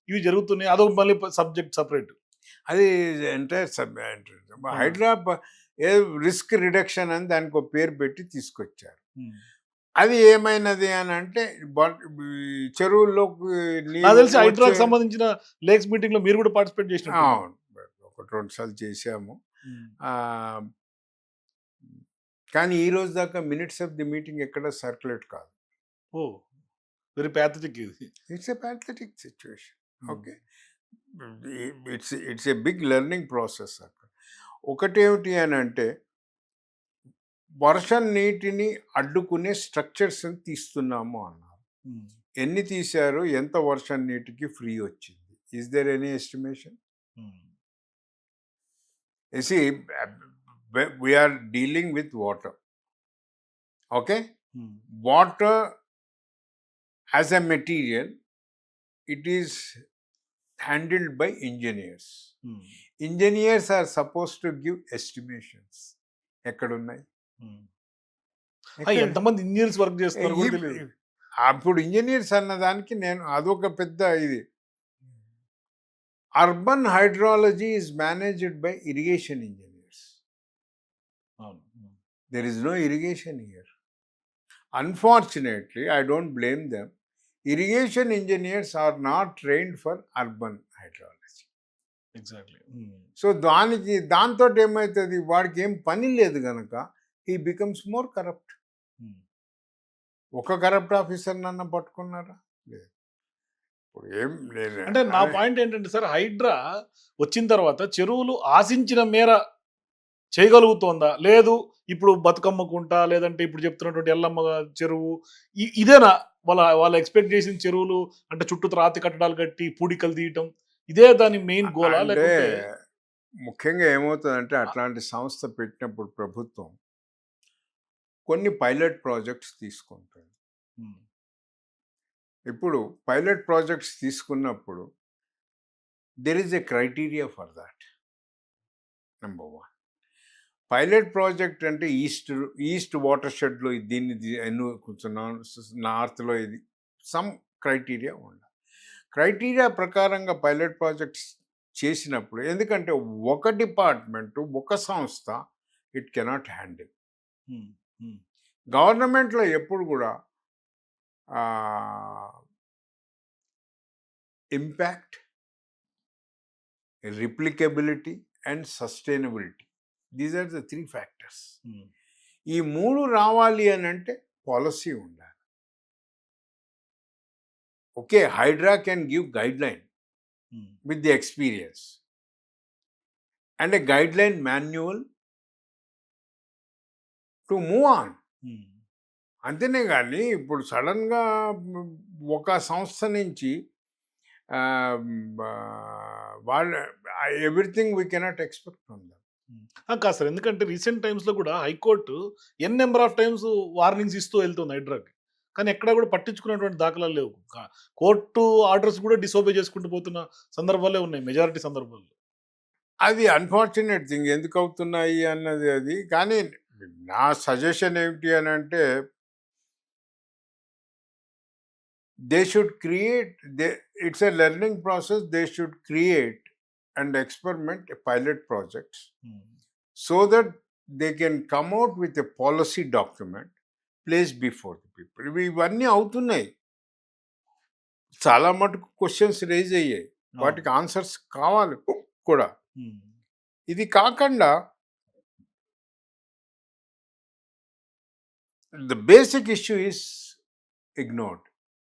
ఇవి జరుగుతున్నాయి. అదొక మళ్ళీ సబ్జెక్ట్ సపరేట్. అది అంటే హైడ్రా ఏ రిస్క్ రిడక్షన్ అని దానికి ఒక పేరు పెట్టి తీసుకొచ్చారు. అది ఏమైనది అని అంటే చెరువుల్లోకి నాకు తెలిసి హైడ్రాకి సంబంధించిన లేక్స్ మీటింగ్ లో మీరు కూడా పార్టిసిపేట్ చేసినట్టు. ఒకటి 2 సార్లు చేశాము. ఆ, కానీ ఈ రోజు దాకా మినిట్స్ ఆఫ్ ది మీటింగ్ ఎక్కడ సర్క్యులేట్ కాదు. ఓ, వెరీ ప్యాథటిక్ ఇది. It's a pathetic situation. Okay, it's a big learning process. అక్కడ ఒకటేమిటి అని అంటే వర్షం నీటిని అడ్డుకునే స్ట్రక్చర్స్ తీస్తున్నాము అన్నారు. ఎన్ని తీశారు? ఎంత వర్షం నీటికి ఫ్రీ వచ్చింది? Is there any estimation? See, we are dealing with water. Okay? Water as a material, it is handled by engineers. Engineers are supposed to give estimations. ఎక్కడున్నాయి? ఎంతమంది ఇంజనీర్స్ వర్క్ చేస్తున్నారు కూడా తెలియదు. అప్పుడు ఇంజనీర్స్ అన్నదానికి నేను అదొక పెద్ద ఇది. Urban hydrology is managed by irrigation engineers. There is no irrigation here. Unfortunately, I don't blame them. Irrigation engineers are not trained for urban hydrology. Exactly. So, దాంతో ఏమవుతుంది? వాడికి ఏం పని లేదు కనుక he becomes more corrupt. ఒక కరప్ట్ ఆఫీసర్ నన్న పట్టుకున్నారా? లేదు. అంటే నా పాయింట్ ఏంటంటే సార్, హైడ్రా వచ్చిన తర్వాత చెరువులు ఆశించిన మేర చేయగలుగుతోందా? లేదు ఇప్పుడు బతుకమ్మ కుంట లేదంటే ఇప్పుడు చెప్తున్నటువంటి ఎల్లమ్మ చెరువు ఇదేనా వాళ్ళు ఎక్స్పెక్ట్ చేసిన చెరువులు అంటే చుట్టూ రాతి కట్టడాలు కట్టి పూడికలు తీయటం ఇదే దాని మెయిన్ గోలా అంటే లేకుంటే ముఖ్యంగా ఏమవుతుందంటే అట్లాంటి సంస్థ పెట్టినప్పుడు ప్రభుత్వం కొన్ని పైలట్ ప్రాజెక్ట్స్ తీసుకుంటుంది. ఉమ్, ఇప్పుడు పైలట్ ప్రాజెక్ట్స్ తీసుకున్నప్పుడు there is a criteria for that. Number one, pilot project అంటే ఈస్ట్ వాటర్ షెడ్లో దీన్ని కొంచెం నార్త్లో ఇది సమ్ క్రైటీరియా ఉండాలి. క్రైటీరియా ప్రకారంగా పైలట్ ప్రాజెక్ట్స్ చేసినప్పుడు, ఎందుకంటే ఒక డిపార్ట్మెంటు ఒక సంస్థ it cannot handle. Um, um, గవర్నమెంట్లో ఎప్పుడు కూడా impact, replicability and sustainability, these are the 3 factors. Um, ఈ 3 రావాలి అని అంటే పాలసీ ఉండాలి. Okay, HYDRAA can give guideline um, with the experience and a guideline manual to move on. Um. అంతేనే కానీ ఇప్పుడు సడన్గా ఒక సంస్థ నుంచి వాళ్ళ everything we cannot expect from them. కాదు సార్, ఎందుకంటే రీసెంట్ టైమ్స్ లో కూడా high court n number of times warnings ఇస్తూ వెళ్తుంది హైడ్రాకి, కానీ ఎక్కడా కూడా పట్టించుకున్నటువంటి దాఖలాలు లేవు. కోర్టు ఆర్డర్స్ కూడా డిసోబే చేసుకుంటూ పోతున్న సందర్భాలే ఉన్నాయి మెజారిటీ సందర్భాల్లో. అది అన్ఫార్చునేట్ థింగ్, ఎందుకు అవుతున్నాయి అన్నది అది. కానీ నా సజెషన్ ఏమిటి అని అంటే they should create, it's a learning process, they should create and experiment a pilot projects so that they can come out with a policy document placed before the people. ఇవన్నీ అవుతున్నాయి, చాలా మటుకు క్వశ్చన్స్ రేజ్ అయ్యాయి, వాటికి ఆన్సర్స్ కావాలి కూడా. ఇది కాకుండా the basic issue is ignored,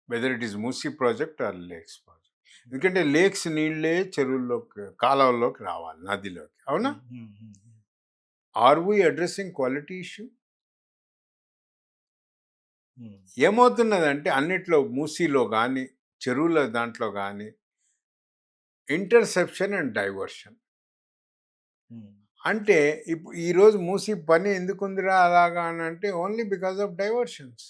whether it is Musi project or lakes project. ఎందుకంటే లేక్స్ నీళ్ళే చెరువుల్లోకి, కాలువల్లోకి రావాలి, నదిలోకి. అవునా? Are we addressing quality issue? ఏమవుతున్నదంటే అన్నిట్లో మూసీలో కానీ చెరువుల దాంట్లో కానీ ఇంటర్సెప్షన్ అండ్ డైవర్షన్. అంటే ఇప్పుడు ఈరోజు మూసీ పని ఎందుకుందిరా అలాగా అని అంటే ఓన్లీ బికాస్ ఆఫ్ డైవర్షన్స్.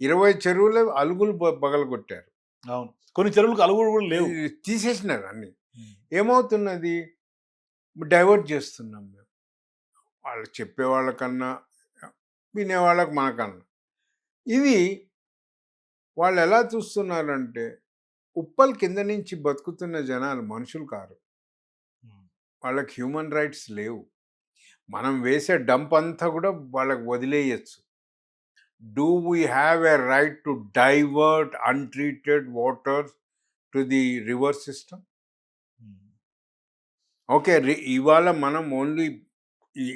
20 చెరువులు అలుగులు పగలగొట్టారు. అవును, కొన్ని చెరువులకు అలుగులు కూడా లేవు, తీసేసినారు అన్ని. ఏమవుతున్నది? డైవర్ట్ చేస్తున్నాం మేము, వాళ్ళు చెప్పేవాళ్ళకన్నా వినేవాళ్ళకి మనకన్నా. ఇది వాళ్ళు ఎలా చూస్తున్నారంటే ఉప్పల్ కింద నుంచి బతుకుతున్న జనాలు మనుషులు కారు, వాళ్ళకి హ్యూమన్ రైట్స్ లేవు. మనం వేసే డంప్ అంతా కూడా వాళ్ళకి వదిలేయచ్చు. Do we have a right to divert untreated water to the river system? Okay, ఇవాళ మనం only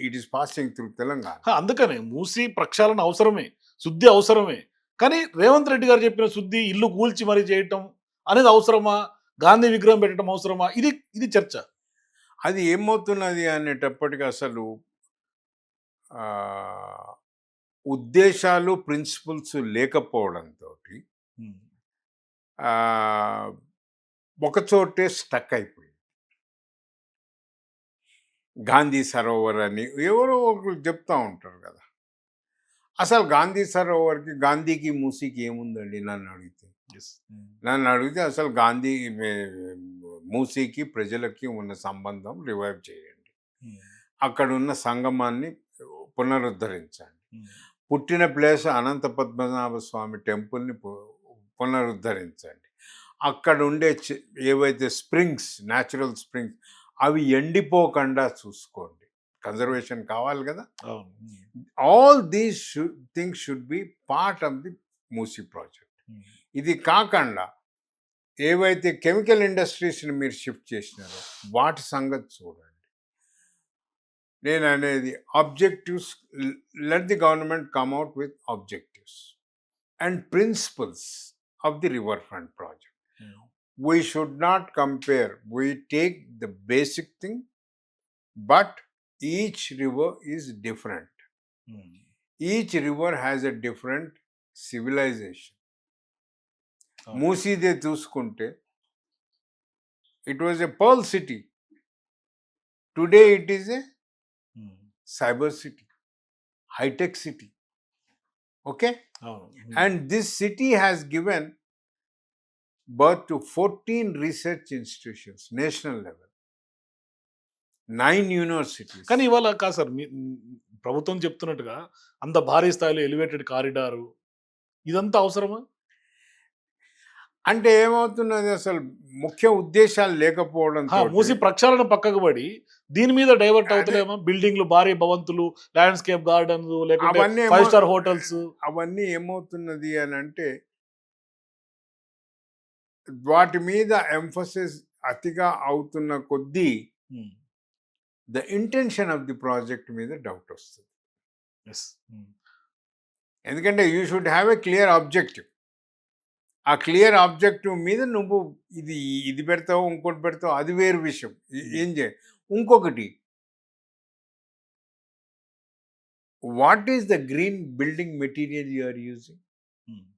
it is passing through Telangana. అందుకనే మూసీ ప్రక్షాళన అవసరమే, శుద్ధి అవసరమే. కానీ రేవంత్ రెడ్డి గారు చెప్పిన శుద్ధి ఇల్లు కూల్చి మరీ చేయటం అనేది అవసరమా? గాంధీ విగ్రహం పెట్టడం అవసరమా? ఇది చర్చ. అది ఏమవుతున్నది అనేటప్పటికీ అసలు ఉద్దేశాలు, ప్రిన్సిపల్స్ లేకపోవడంతో ఒకచోటే స్టక్ అయిపోయింది. గాంధీ సరోవర్ అని ఎవరో ఒకరు చెప్తూ ఉంటారు కదా. అసలు గాంధీ సరోవర్కి, గాంధీకి మూసీకి ఏముందండి నన్ను అడిగితే అసలు గాంధీ మూసీకి ప్రజలకి ఉన్న సంబంధం రివైవ్ చేయండి, అక్కడ ఉన్న సంగమాన్ని పునరుద్ధరించండి, పుట్టిన ప్లేస్ అనంత పద్మనాభ స్వామి టెంపుల్ని పునరుద్ధరించండి, అక్కడ ఉండే ఏవైతే స్ప్రింగ్స్, న్యాచురల్ స్ప్రింగ్స్ అవి ఎండిపోకుండా చూసుకోండి, కన్జర్వేషన్ కావాలి కదా. All these things should be part of the Musi project. ఇది కాకుండా ఏవైతే కెమికల్ ఇండస్ట్రీస్ని మీరు షిఫ్ట్ చేసినారో వాటి సంగతి చూడండి. నేను అనేది objectives, let the government come out with objectives and principles of the river front project. We should not compare. We take the basic thing, but each river is different. Each river has a different civilization. అవును. మూసీదే చూసుకుంటే it was a pearl city. Today it is a um. cyber city, high-tech city. Okay? అవును. And this city has given birth to 14 research institutions, national level, 9 universities. కానీ ఇవాళ కాదు సార్ ప్రభుత్వం చెప్తున్నట్టుగా అంత భారీ స్థాయిలో ఎలివేటెడ్ కారిడారు ఇదంతా అవసరమా? అంటే ఏమవుతున్నది అసలు ముఖ్య ఉద్దేశాలు లేకపోవడంతో మూసి ప్రక్షాళన పక్కకు పడి దీని మీద డైవర్ట్ అదే అవుతలేమా? బిల్డింగ్లు, భారీ భవంతులు, ల్యాండ్‌స్కేప్ గార్డెన్స్ లేకుంటే అవన్నీ 5 స్టార్ హోటల్స్. అవన్నీ ఏమవుతున్నది అని అంటే వాటి మీద ఎంఫసిస్ అతిగా అవుతున్న కొద్దీ హ్మ్. The intention of the project మీద డౌట్ వస్తుంది. యెస్. హ్మ్. ఎందుకంటే you should have a clear objective. ఆ క్లియర్ ఆబ్జెక్టివ్ మీద నువ్వు ఇది ఇది పెడతావు, ఇంకోటి పెడతావు, అది వేరు విషయం. ఏం చేయ ఇంకొకటి, what is the green building material you are using? Hmm.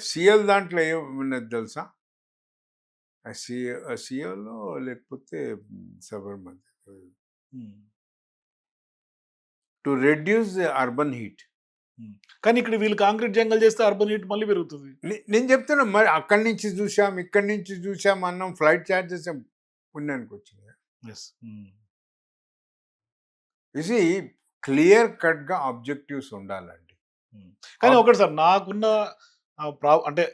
CL దాంట్లో ఏమున్నది తెలుసా? సిఎల్లో లేకపోతే Sabarmati, hmm. To reduce urban heat. కానీ ఇక్కడ వీళ్ళు కాంక్రీట్ జంగల్ చేస్తే అర్బన్ హీట్ మళ్ళీ పెరుగుతుంది. నేను చెప్తున్నా, మరి అక్కడి నుంచి చూసాం, ఇక్కడి నుంచి చూసాం అన్నాం, ఫ్లైట్ ఛార్జెస్ పుణ్యానికి వచ్చినాయి. యెస్. హ్మ్. ఇది క్లియర్ కట్గా ఆబ్జెక్టివ్స్ ఉండాలండి. కానీ ఒకటి సార్ నాకున్న అంటే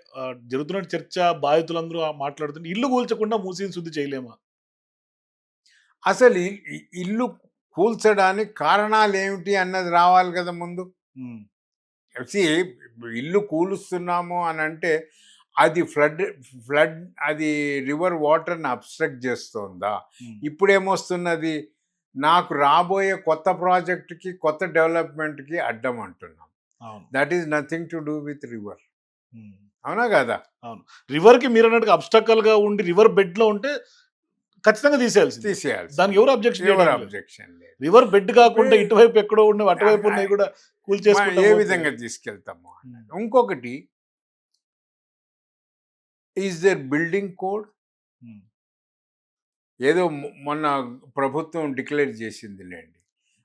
జరుగుతున్న చర్చ బాధితులందరూ మాట్లాడుతుంటే ఇల్లు కూల్చకుండా మూసీని శుద్ధి చేయలేమా? అసలు ఇల్లు కూల్చడానికి కారణాలు ఏమిటి అన్నది రావాలి కదా ముందు. హ్మ్. See, ఇల్లు కూలుస్తున్నాము అని అంటే అది ఫ్లడ్ అది రివర్ వాటర్ని అబ్స్ట్రక్ట్ చేస్తోందా? హ్మ్. ఇప్పుడు ఏమొస్తున్నది, నాకు రాబోయే కొత్త ప్రాజెక్ట్కి, కొత్త డెవలప్మెంట్కి అడ్డం అంటున్నాం. అవును. That is nothing to do with river. హ్మ్. అవునా కదా? అవును. రివర్‌కి మీరన్నట్టుగా అబ్స్టాకల్‌గా ఉండి రివర్ బెడ్‌లో ఉంటే ఖచ్చితంగా తీసేయాల్సిందే. తీసేయాల్సి దానికి ఎవరు అబ్జెక్షన్ ఎవరు చేయడానికి లేదు. అబ్జెక్షన్ లేదు. రివర్ బెడ్ కాకుండా ఇప్పుడు ఇటువైపు ఎక్కడో ఉన్నవి అటువైపు ఉన్నవి కూడా కూల్చేసుకుంటా ఏ పోతే విధంగా తీసుకెళ్తాము అన్నది. ఇంకొకటి, ఈజ్ దేర్ బిల్డింగ్ కోడ్? హ్మ్. ఏదో మొన్న ప్రభుత్వం డిక్లేర్ చేసింది లేండి,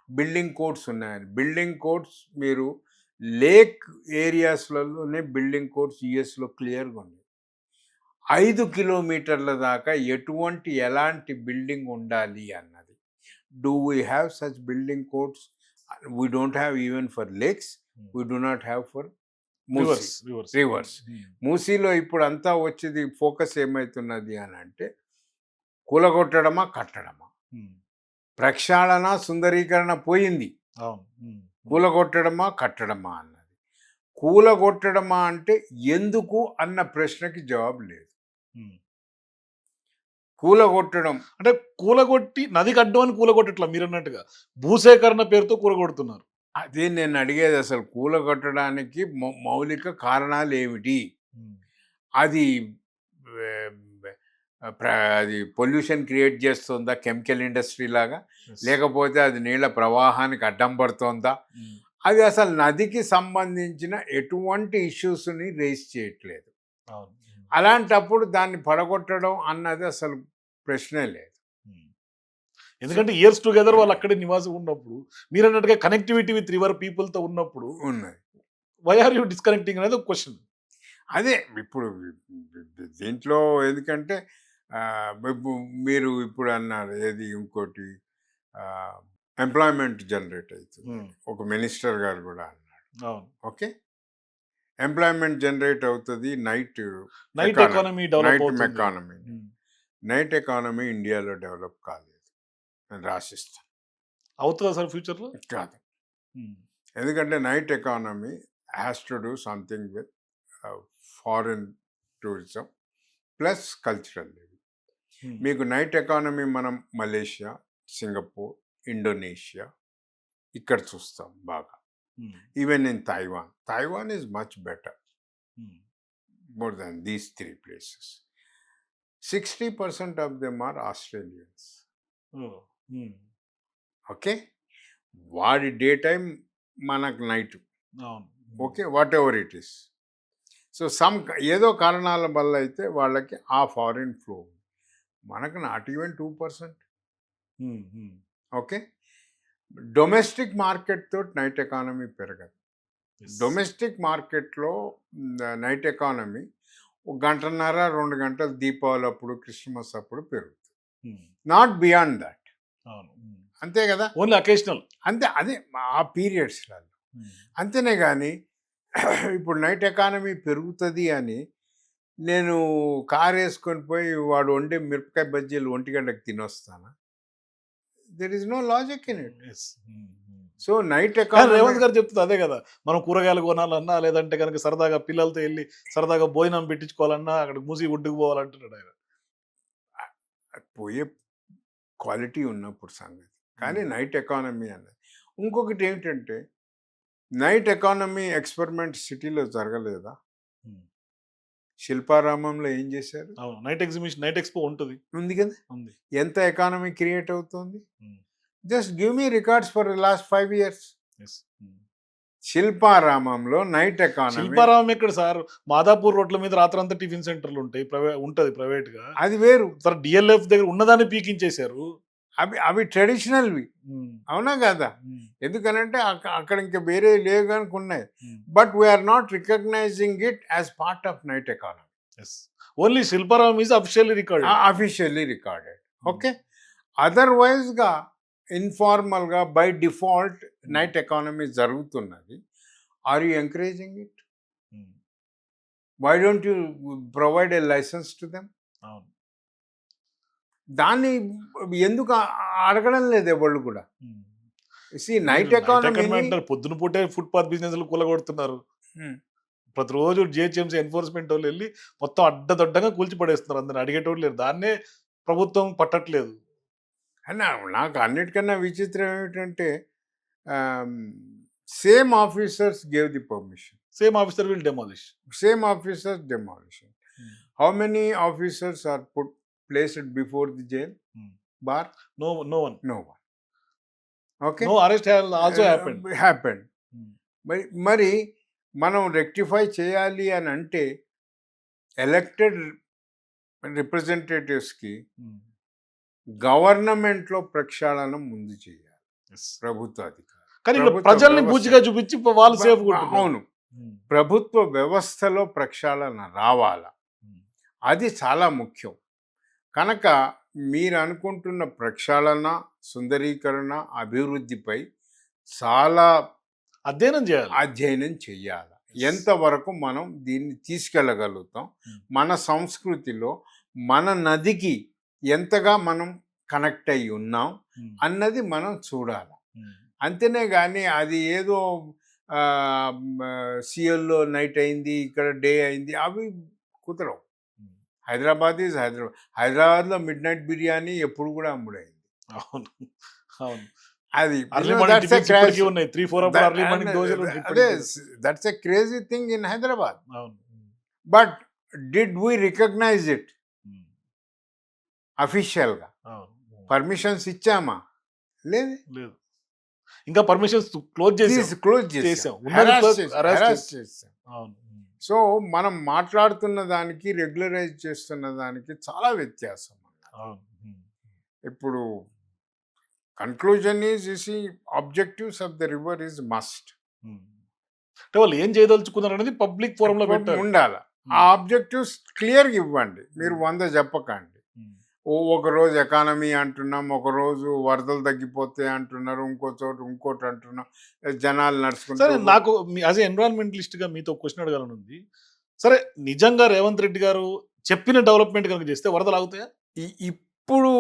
బిల్డింగ్ కోడ్స్ ఉన్నాయని. బిల్డింగ్ కోడ్స్ మీరు లేక్ ఏరియాస్లలోనే బిల్డింగ్ కోడ్స్ యుఎస్లో క్లియర్గా ఉన్నాయి. 5 కిలోమీటర్ల దాకా ఎలాంటి బిల్డింగ్ ఉండాలి అన్నది. Do we have such building codes? We don't have even for lakes, we do not have for Musi rivers. మూసీలో ఇప్పుడు అంతా వచ్చేది ఫోకస్ ఏమవుతున్నది అని అంటే కూలగొట్టడమా, కట్టడమా. ప్రక్షాళన, సుందరీకరణ పోయింది. కూలగొట్టడమా, కట్టడమా అన్నది. కూలగొట్టడమా అంటే ఎందుకు అన్న ప్రశ్నకి జవాబు లేదు. కూలగొట్టడం అంటే కూలగొట్టి నదికి అడ్డం అని కూలగొట్టట్లా మీరన్నట్టుగా భూసేకరణ పేరుతో కూలగొడుతున్నారు. అదే నేను అడిగేది, అసలు కూలగొట్టడానికి మౌలిక కారణాలు ఏమిటి? అది అది పొల్యూషన్ క్రియేట్ చేస్తుందా కెమికల్ ఇండస్ట్రీ లాగా, లేకపోతే అది నీళ్ళ ప్రవాహానికి అడ్డం పడుతోందా? అది అసలు నదికి సంబంధించిన ఎటువంటి ఇష్యూస్ని రేస్ చేయట్లేదు. అలాంటప్పుడు దాన్ని పడగొట్టడం అన్నది అసలు ప్రశ్నే లేదు. ఎందుకంటే ఇయర్స్ టుగెదర్ వాళ్ళు అక్కడే నివాసం ఉన్నప్పుడు, మీరు అన్నట్టుగా కనెక్టివిటీ విత్ రివర్ పీపుల్తో ఉన్నప్పుడు ఉన్నది. వై ఆర్ యూ డిస్కనెక్టింగ్ అనేది ఒక క్వశ్చన్. అదే ఇప్పుడు దీంట్లో ఎందుకంటే మీరు ఇప్పుడు అన్నారు ఏది, ఇంకోటి ఎంప్లాయ్మెంట్ జనరేట్ అవుతుంది. ఒక మినిస్టర్ గారు కూడా అన్నాడు. ఓకే, ఎంప్లాయ్మెంట్ జనరేట్ అవుతుంది. నైట్ ఎకానమీ నైట్ ఎకానమీ ఇండియాలో డెవలప్ కాలేదు అని రాసిస్తాను. అవుతుందా సార్ ఫ్యూచర్లో? కాదు. ఎందుకంటే night economy has to do something with foreign tourism plus cultural living. మీకు నైట్ ఎకానమీ మనం మలేషియా, సింగపూర్, ఇండోనేషియా ఇక్కడ చూస్తాం బాగా. Even in Taiwan is much better more than these 3 places. 60% of them are Australians. Okay, వాడి డే టైం మనకు night. Okay, what ever it is. So ఏదో కారణాల వల్ల అయితే వాళ్ళకి ఆ ఫారిన్ ఫ్లో, మనకు not even 2%. Okay, domestic market తోటి నైట్ ఎకానమీ పెరగదు. డొమెస్టిక్ మార్కెట్లో నైట్ ఎకానమీ ఒక గంటన్నర 2 గంటలు దీపావళి అప్పుడు, క్రిస్మస్ అప్పుడు పెరుగుతుంది. Not beyond that. అంతే కదా, ఓన్లీ అకేషనల్. అంతే, అదే ఆ పీరియడ్స్లలో. అంతేనే కానీ ఇప్పుడు నైట్ ఎకానమీ పెరుగుతుంది అని నేను కారు వేసుకొని పోయి వాడు వండే మిరపకాయ బజ్జీలు 1 గంటకు తినొస్తానా? There is no logic in it. So night Revanth economy గారు చెప్తుంది అదే కదా, మనం కూరగాయలు కొనాలన్నా లేదంటే కనుక సరదాగా పిల్లలతో వెళ్ళి సరదాగా భోజనం పెట్టించుకోవాలన్నా అక్కడ మూసి ఒడ్డుకు పోవాలంటున్నాడు ఆయన. పోయే క్వాలిటీ ఉన్నప్పుడు సంగతి. కానీ నైట్ ఎకానమీ అన్నది ఇంకొకటి ఏమిటంటే, నైట్ ఎకానమీ ఎక్స్పెరిమెంట్ సిటీలో జరగలేదా? శిల్పారామంలో ఏం చేశారు? అవును, నైట్ ఎగ్జిబిషన్, నైట్ ఎక్స్పో ఉంటుంది. ఉంది కదా, ఉంది. ఎంత ఎకానమీ క్రియేట్ అవుతుంది? Just give me records for last 5 years. శిల్పారామంలో నైట్ ఎకానమీ. శిల్పారామం ఎక్కడ సార్? మాదాపూర్ రోడ్ల మీద రాత్రంతా టిఫిన్ సెంటర్లు ఉంటాయి, ఉంటది ప్రైవేట్ గా. అది వేరు. సార్ డిఎల్ఎఫ్ దగ్గర ఉన్నదాన్ని పీకించేశారు. అవి ట్రెడిషనల్వి, అవునా కదా? ఎందుకనంటే అక్కడ ఇంకా వేరే లేవు కనుక ఉన్నాయి. But we're not recognising it as part of night economy. Only Shilparamam is officially record. Officially recorded. Okay, అదర్వైజ్గా ఇన్ఫార్మల్గా బై డిఫాల్ట్ నైట్ ఎకానమీ జరుగుతున్నది. Are you encouraging it? Why don't you provide a licence to them? దాన్ని ఎందుకు అడగడం లేదు ఎవళ్ళు కూడా. నైట్ ఎకానమీ పొద్దున పూటే ఫుట్పాత్ బిజినెస్ కూలగొడుతున్నారు. ప్రతిరోజు జిహెచ్ఎంసీ ఎన్ఫోర్స్మెంట్ వాళ్ళు వెళ్ళి మొత్తం అడ్డదొడ్డంగా కూల్చిపడేస్తున్నారు, అందరిని అడిగేటోళ్ళు లేరు. దాన్నే ప్రభుత్వం పట్టట్లేదు. అని నాకు అన్నిటికన్నా విచిత్రం ఏమిటంటే, same officers gave the permission. Same officer will demolish. Same officers demolition. How many officers are placed before the jail bar? No one. Okay, no arrest has also happened. మరి మనం రెక్టిఫై చేయాలి అని అంటే ఎలక్టెడ్ రిప్రజెంటేటివ్స్కి గవర్నమెంట్లో ప్రక్షాళన ముందు చేయాలి ప్రభుత్వ అధికారులు. కానీ ప్రజల్ని బూచిగా చూపించి వాళ్ళు సేఫ్. అవును, ప్రభుత్వ వ్యవస్థలో ప్రక్షాళన రావాలా, అది చాలా ముఖ్యం. కనుక మీరు అనుకుంటున్న ప్రక్షాళన, సుందరీకరణ, అభివృద్ధిపై చాలా అధ్యయనం చేయాలి. ఎంతవరకు మనం దీన్ని తీసుకెళ్ళగలుగుతాం, మన సంస్కృతిలో మన నదికి ఎంతగా మనం కనెక్ట్ అయి ఉన్నాం అన్నది మనం చూడాలి. అంతేనే కానీ అది ఏదో సిఎల్లో నైట్ అయింది, ఇక్కడ డే అయింది, అవి కుదరవు. హైదరాబాద్ ఈజ్ హైదరాబాద్. హైదరాబాద్లో మిడ్ నైట్ బిర్యానీ ఎప్పుడు కూడా అమ్ముడైంది. అవును, అవును. అది that's a crazy thing in Hyderabad. But did we recognize it అఫీషియల్గా? పర్మిషన్స్ ఇచ్చామా? లేదు. ఇంకా పర్మిషన్స్ క్లోజ్ చేసాం. సో మనం మాట్లాడుతున్న దానికి, రెగ్యులరైజ్ చేస్తున్న దానికి చాలా వ్యత్యాసం. ఇప్పుడు conclusion is objectives of the river is must. అంటే వాళ్ళు ఏం చేయదలుచుకున్నారు అనేది పబ్లిక్ ఫోరంలో ఉండాలి. ఆ ఆబ్జెక్టివ్స్ క్లియర్గా ఇవ్వండి. మీరు 100 చెప్పకండి. ఒకరోజు ఎకానమీ అంటున్నాం, ఒకరోజు వరదలు తగ్గిపోతే అంటున్నారు, ఇంకో చోట ఇంకోటి అంటున్నాం, జనాలు నడుచుకుంటారు. నాకు యాజ్ ఎన్విరాన్మెంటలిస్ట్ గా మీతో క్వశ్చన్ అడగాలని ఉంది. సరే, నిజంగా రేవంత్ రెడ్డి గారు చెప్పిన డెవలప్మెంట్ కనుక చేస్తే వరదలు ఆగుతాయా? ఇప్పుడు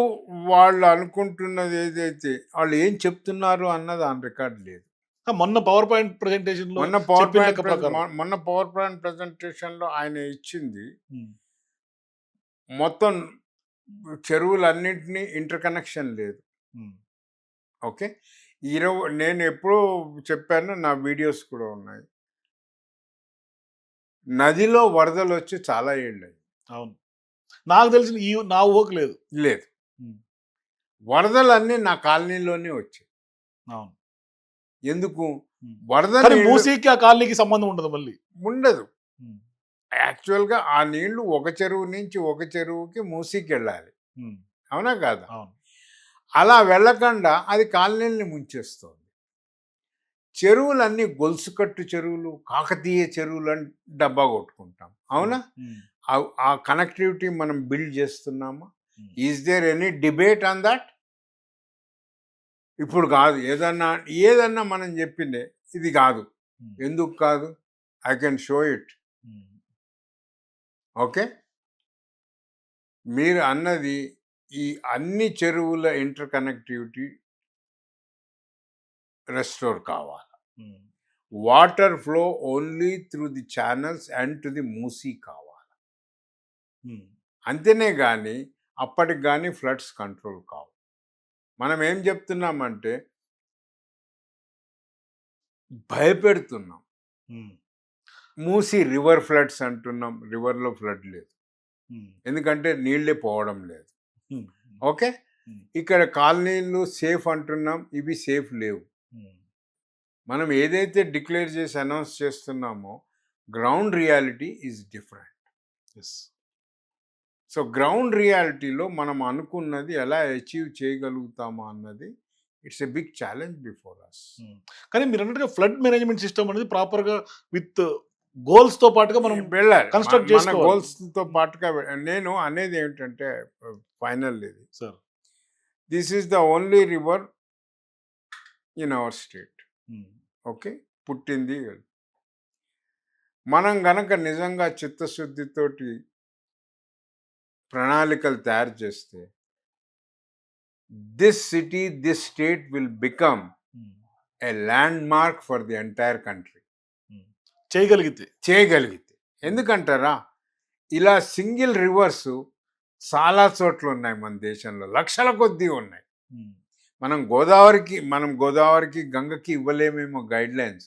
వాళ్ళు అనుకుంటున్నది ఏదైతే, వాళ్ళు ఏం చెప్తున్నారు అన్నది ఆన్ రికార్డ్ లేదు. మొన్న పవర్ పాయింట్ ప్రెజెంటేషన్ లో మొన్న పవర్ పాయింట్ ప్రెజెంటేషన్ లో ఆయన ఇచ్చింది మొత్తం చెరువులన్నింటినీ ఇంటర్ కనెక్షన్ లేదు. ఓకే, నేను ఎప్పుడూ చెప్పాను, నా వీడియోస్ కూడా ఉన్నాయి. నదిలో వరదలు వచ్చి చాలా ఏళ్ళు. అవును, నాకు తెలిసిన నా ఊహకు లేదు. వరదలన్నీ నా కాలనీలోనే వచ్చాయి. అవును. ఎందుకు? వరద కానీ నీళ్లు మూసీకి ఆ కాలనీకి సంబంధం ఉండదు మళ్ళీ. ఉండదు. యాక్చువల్‌గా ఆ నీళ్లు ఒక చెరువు నుంచి ఒక చెరువుకి మూసీకెళ్ళాలి. అవునా కాదా? అవును. అలా వెళ్ళకుండా అది కాలనీలని ముంచేస్తోంది. చెరువులన్నీ గొలుసుకట్టు చెరువులు, కాకతీయ చెరువులని డబ్బా కొట్టుకుంటాం. అవునా? ఆ కనెక్టివిటీ మనం బిల్డ్ చేస్తున్నామా? Is there any debate on that? ఇప్పుడు కాదు. ఏదన్నా మనం చెప్పిందే ఇది కాదు. ఎందుకు కాదు? I can show it. Okay. మీరు అన్నది ఈ అన్ని చెరువుల ఇంటర్ కనెక్టివిటీ రెస్టోర్ కావాలి. Water flow only through the channels and to the Musi కావాలి. అంతేనే కానీ అప్పటికి కానీ ఫ్లడ్స్ కంట్రోల్ కావు. మనం ఏం చెప్తున్నామంటే భయపెడుతున్నాం. మూసీ రివర్ ఫ్లడ్స్ అంటున్నాం. రివర్లో ఫ్లడ్ లేదు, ఎందుకంటే నీళ్ళే పోవడం లేదు. ఓకే. ఇక్కడ కాలనీలు సేఫ్ అంటున్నాం, ఇవి సేఫ్ లేవు. మనం ఏదైతే డిక్లేర్ చేసి అనౌన్స్ చేస్తున్నామో ground reality is different. So ground రియాలిటీలో మనం అనుకున్నది ఎలా అచీవ్ చేయగలుగుతామా అన్నది it's a big challenge before us. కానీ మీరు అన్నట్టుగా ఫ్లడ్ మేనేజ్మెంట్ సిస్టమ్ అనేది ప్రాపర్గా విత్ గోల్స్ తో పాటుగా మనం వెళ్ళాలి. కన్స్ట్రక్ట్ మన చేసుకోవాలి. గోల్స్తో పాటుగా నేను అనేది ఏమిటంటే ఫైనల్ ఇది sir this is the only river in our state. Okay. పుట్టింది మనం గనక నిజంగా చిత్తశుద్ధితోటి ప్రణాళికలు తయారు చేస్తే this city this state will become a land mark for the entire country. చేయగలిగితే ఎందుకంటారా, ఇలా సింగిల్ రివర్స్ చాలా చోట్ల ఉన్నాయి మన దేశంలో, లక్షల కొద్దీ ఉన్నాయి. మనం గోదావరికి గంగకి ఇవ్వలేమేమో guidelines,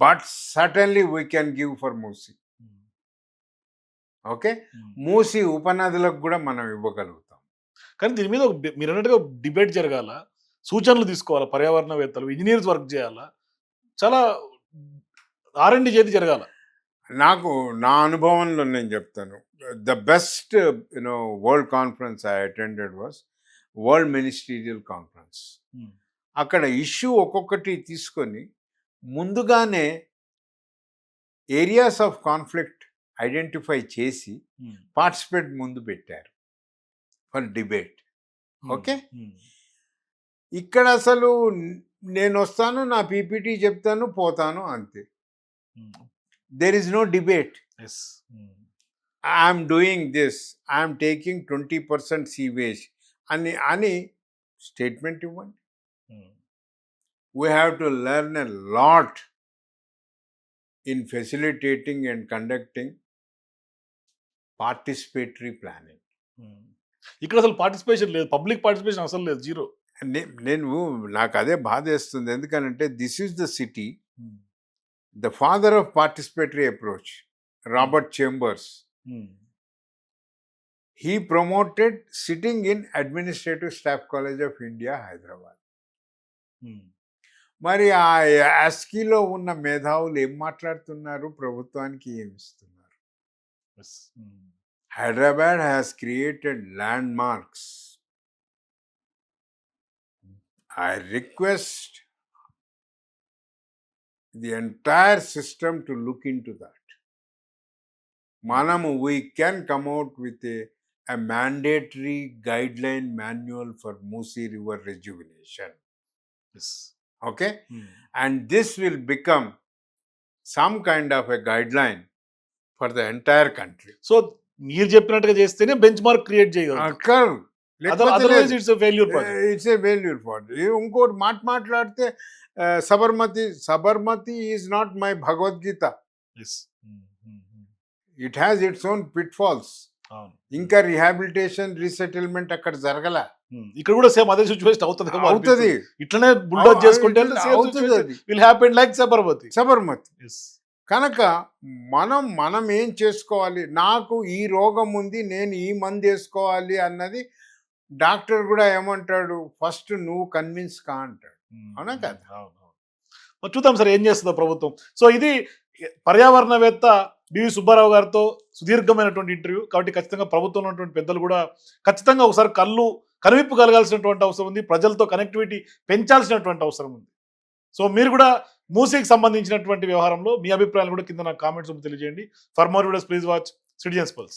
but certainly we can give for Musi. Okay. Musi ఉపనదులకు కూడా మనం ఇవ్వగలుగుతాం. కానీ దీని మీద మీరు అన్నట్టుగా డిబేట్ జరగాల, సూచనలు తీసుకోవాలా, పర్యావరణవేత్తలు, ఇంజనీర్స్ వర్క్ చేయాలా, చాలా R&D చేతి జరగాల. నాకు నా అనుభవంలో నేను చెప్తాను, the best world conference I attended was world ministerial conference. అక్కడ ఇష్యూ ఒక్కొక్కటి తీసుకొని ముందుగానే ఏరియాస్ ఆఫ్ కాన్ఫ్లిక్ట్ ఐడెంటిఫై చేసి పార్టిసిపేట్ ముందు పెట్టారు ఫర్ డిబేట్. ఓకే. ఇక్కడ అసలు నేను వస్తాను, నా పీపీటీ చెప్తాను, పోతాను, అంతే. There is no debate. I'm doing this, I'm taking 20% sewage అని స్టేట్మెంట్ ఇవ్వండి. We have to learn a lot in facilitating and conducting participatory planning. ఇక్కడ అసలు పార్టిసిపేషన్ లేదు, పబ్లిక్ పార్టిసిపేషన్ అసలు లేదు, జీరో. నాకు అదే బాధ వేస్తుంది. ఎందుకనంటే this is the city, the father of participatory approach Robert chambers, he promoted sitting in Administrative Staff College of India, Hyderabad. మరి ఆ యాస్కీలో ఉన్న మేధావులు ఏం మాట్లాడుతున్నారు, ప్రభుత్వానికి ఏమి ఇస్తున్నారు? Hyderabad has created landmarks. I request the entire system to look into that. మనము we can come out with a mandatory guideline manual for Musi River rejuvenation. Yes. Okay. And this will become some kind of a guideline for the entire country. So మీరు చెప్పినట్టుగా చేస్తేనే బెంచ్ మార్క్ క్రియేట్ చేయగలరు. Otherwise it's a failure project. It's a failure project. ఇంకోటి మాట్లాడితే Sabarmati is not my Bhagavad Gita. It has its own pitfalls. ఇంకా రిహాబిలిటేషన్, రీసెటిల్మెంట్ అక్కడ జరగల. ఇక్కడ కూడా సేమ్ అదే సిచువేషన్ అవుతుంది. ఇట్లనే బుల్డోజ్ చేసుకుంటే విల్ హ్యాపెన్ లైక్ సబర్మతి. కనుక మనం ఏం చేసుకోవాలి, నాకు ఈ రోగం ఉంది, నేను ఈ మందు వేసుకోవాలి అన్నది డాక్టర్ కూడా ఏమంటాడు, ఫస్ట్ నువ్వు కన్విన్స్ కా అంటాడు. అవునా కదా? మరి చూద్దాం సార్ ఏం చేస్తుందో ప్రభుత్వం. సో ఇది పర్యావరణవేత్త బివి సుబ్బారావు గారితో సుదీర్ఘమైనటువంటి ఇంటర్వ్యూ. కాబట్టి ఖచ్చితంగా ప్రభుత్వంలో ఉన్నటువంటి పెద్దలు కూడా ఖచ్చితంగా ఒకసారి కనువిప్పు కలగాల్సినటువంటి అవసరం ఉంది. ప్రజలతో కనెక్టివిటీ పెంచాల్సినటువంటి అవసరం ఉంది. సో మీరు కూడా మూసీకి సంబంధించినటువంటి వ్యవహారంలో మీ అభిప్రాయాలు కూడా కింద నాకు కామెంట్స్ తెలియజేయండి. For more videos please watch citizens pulse.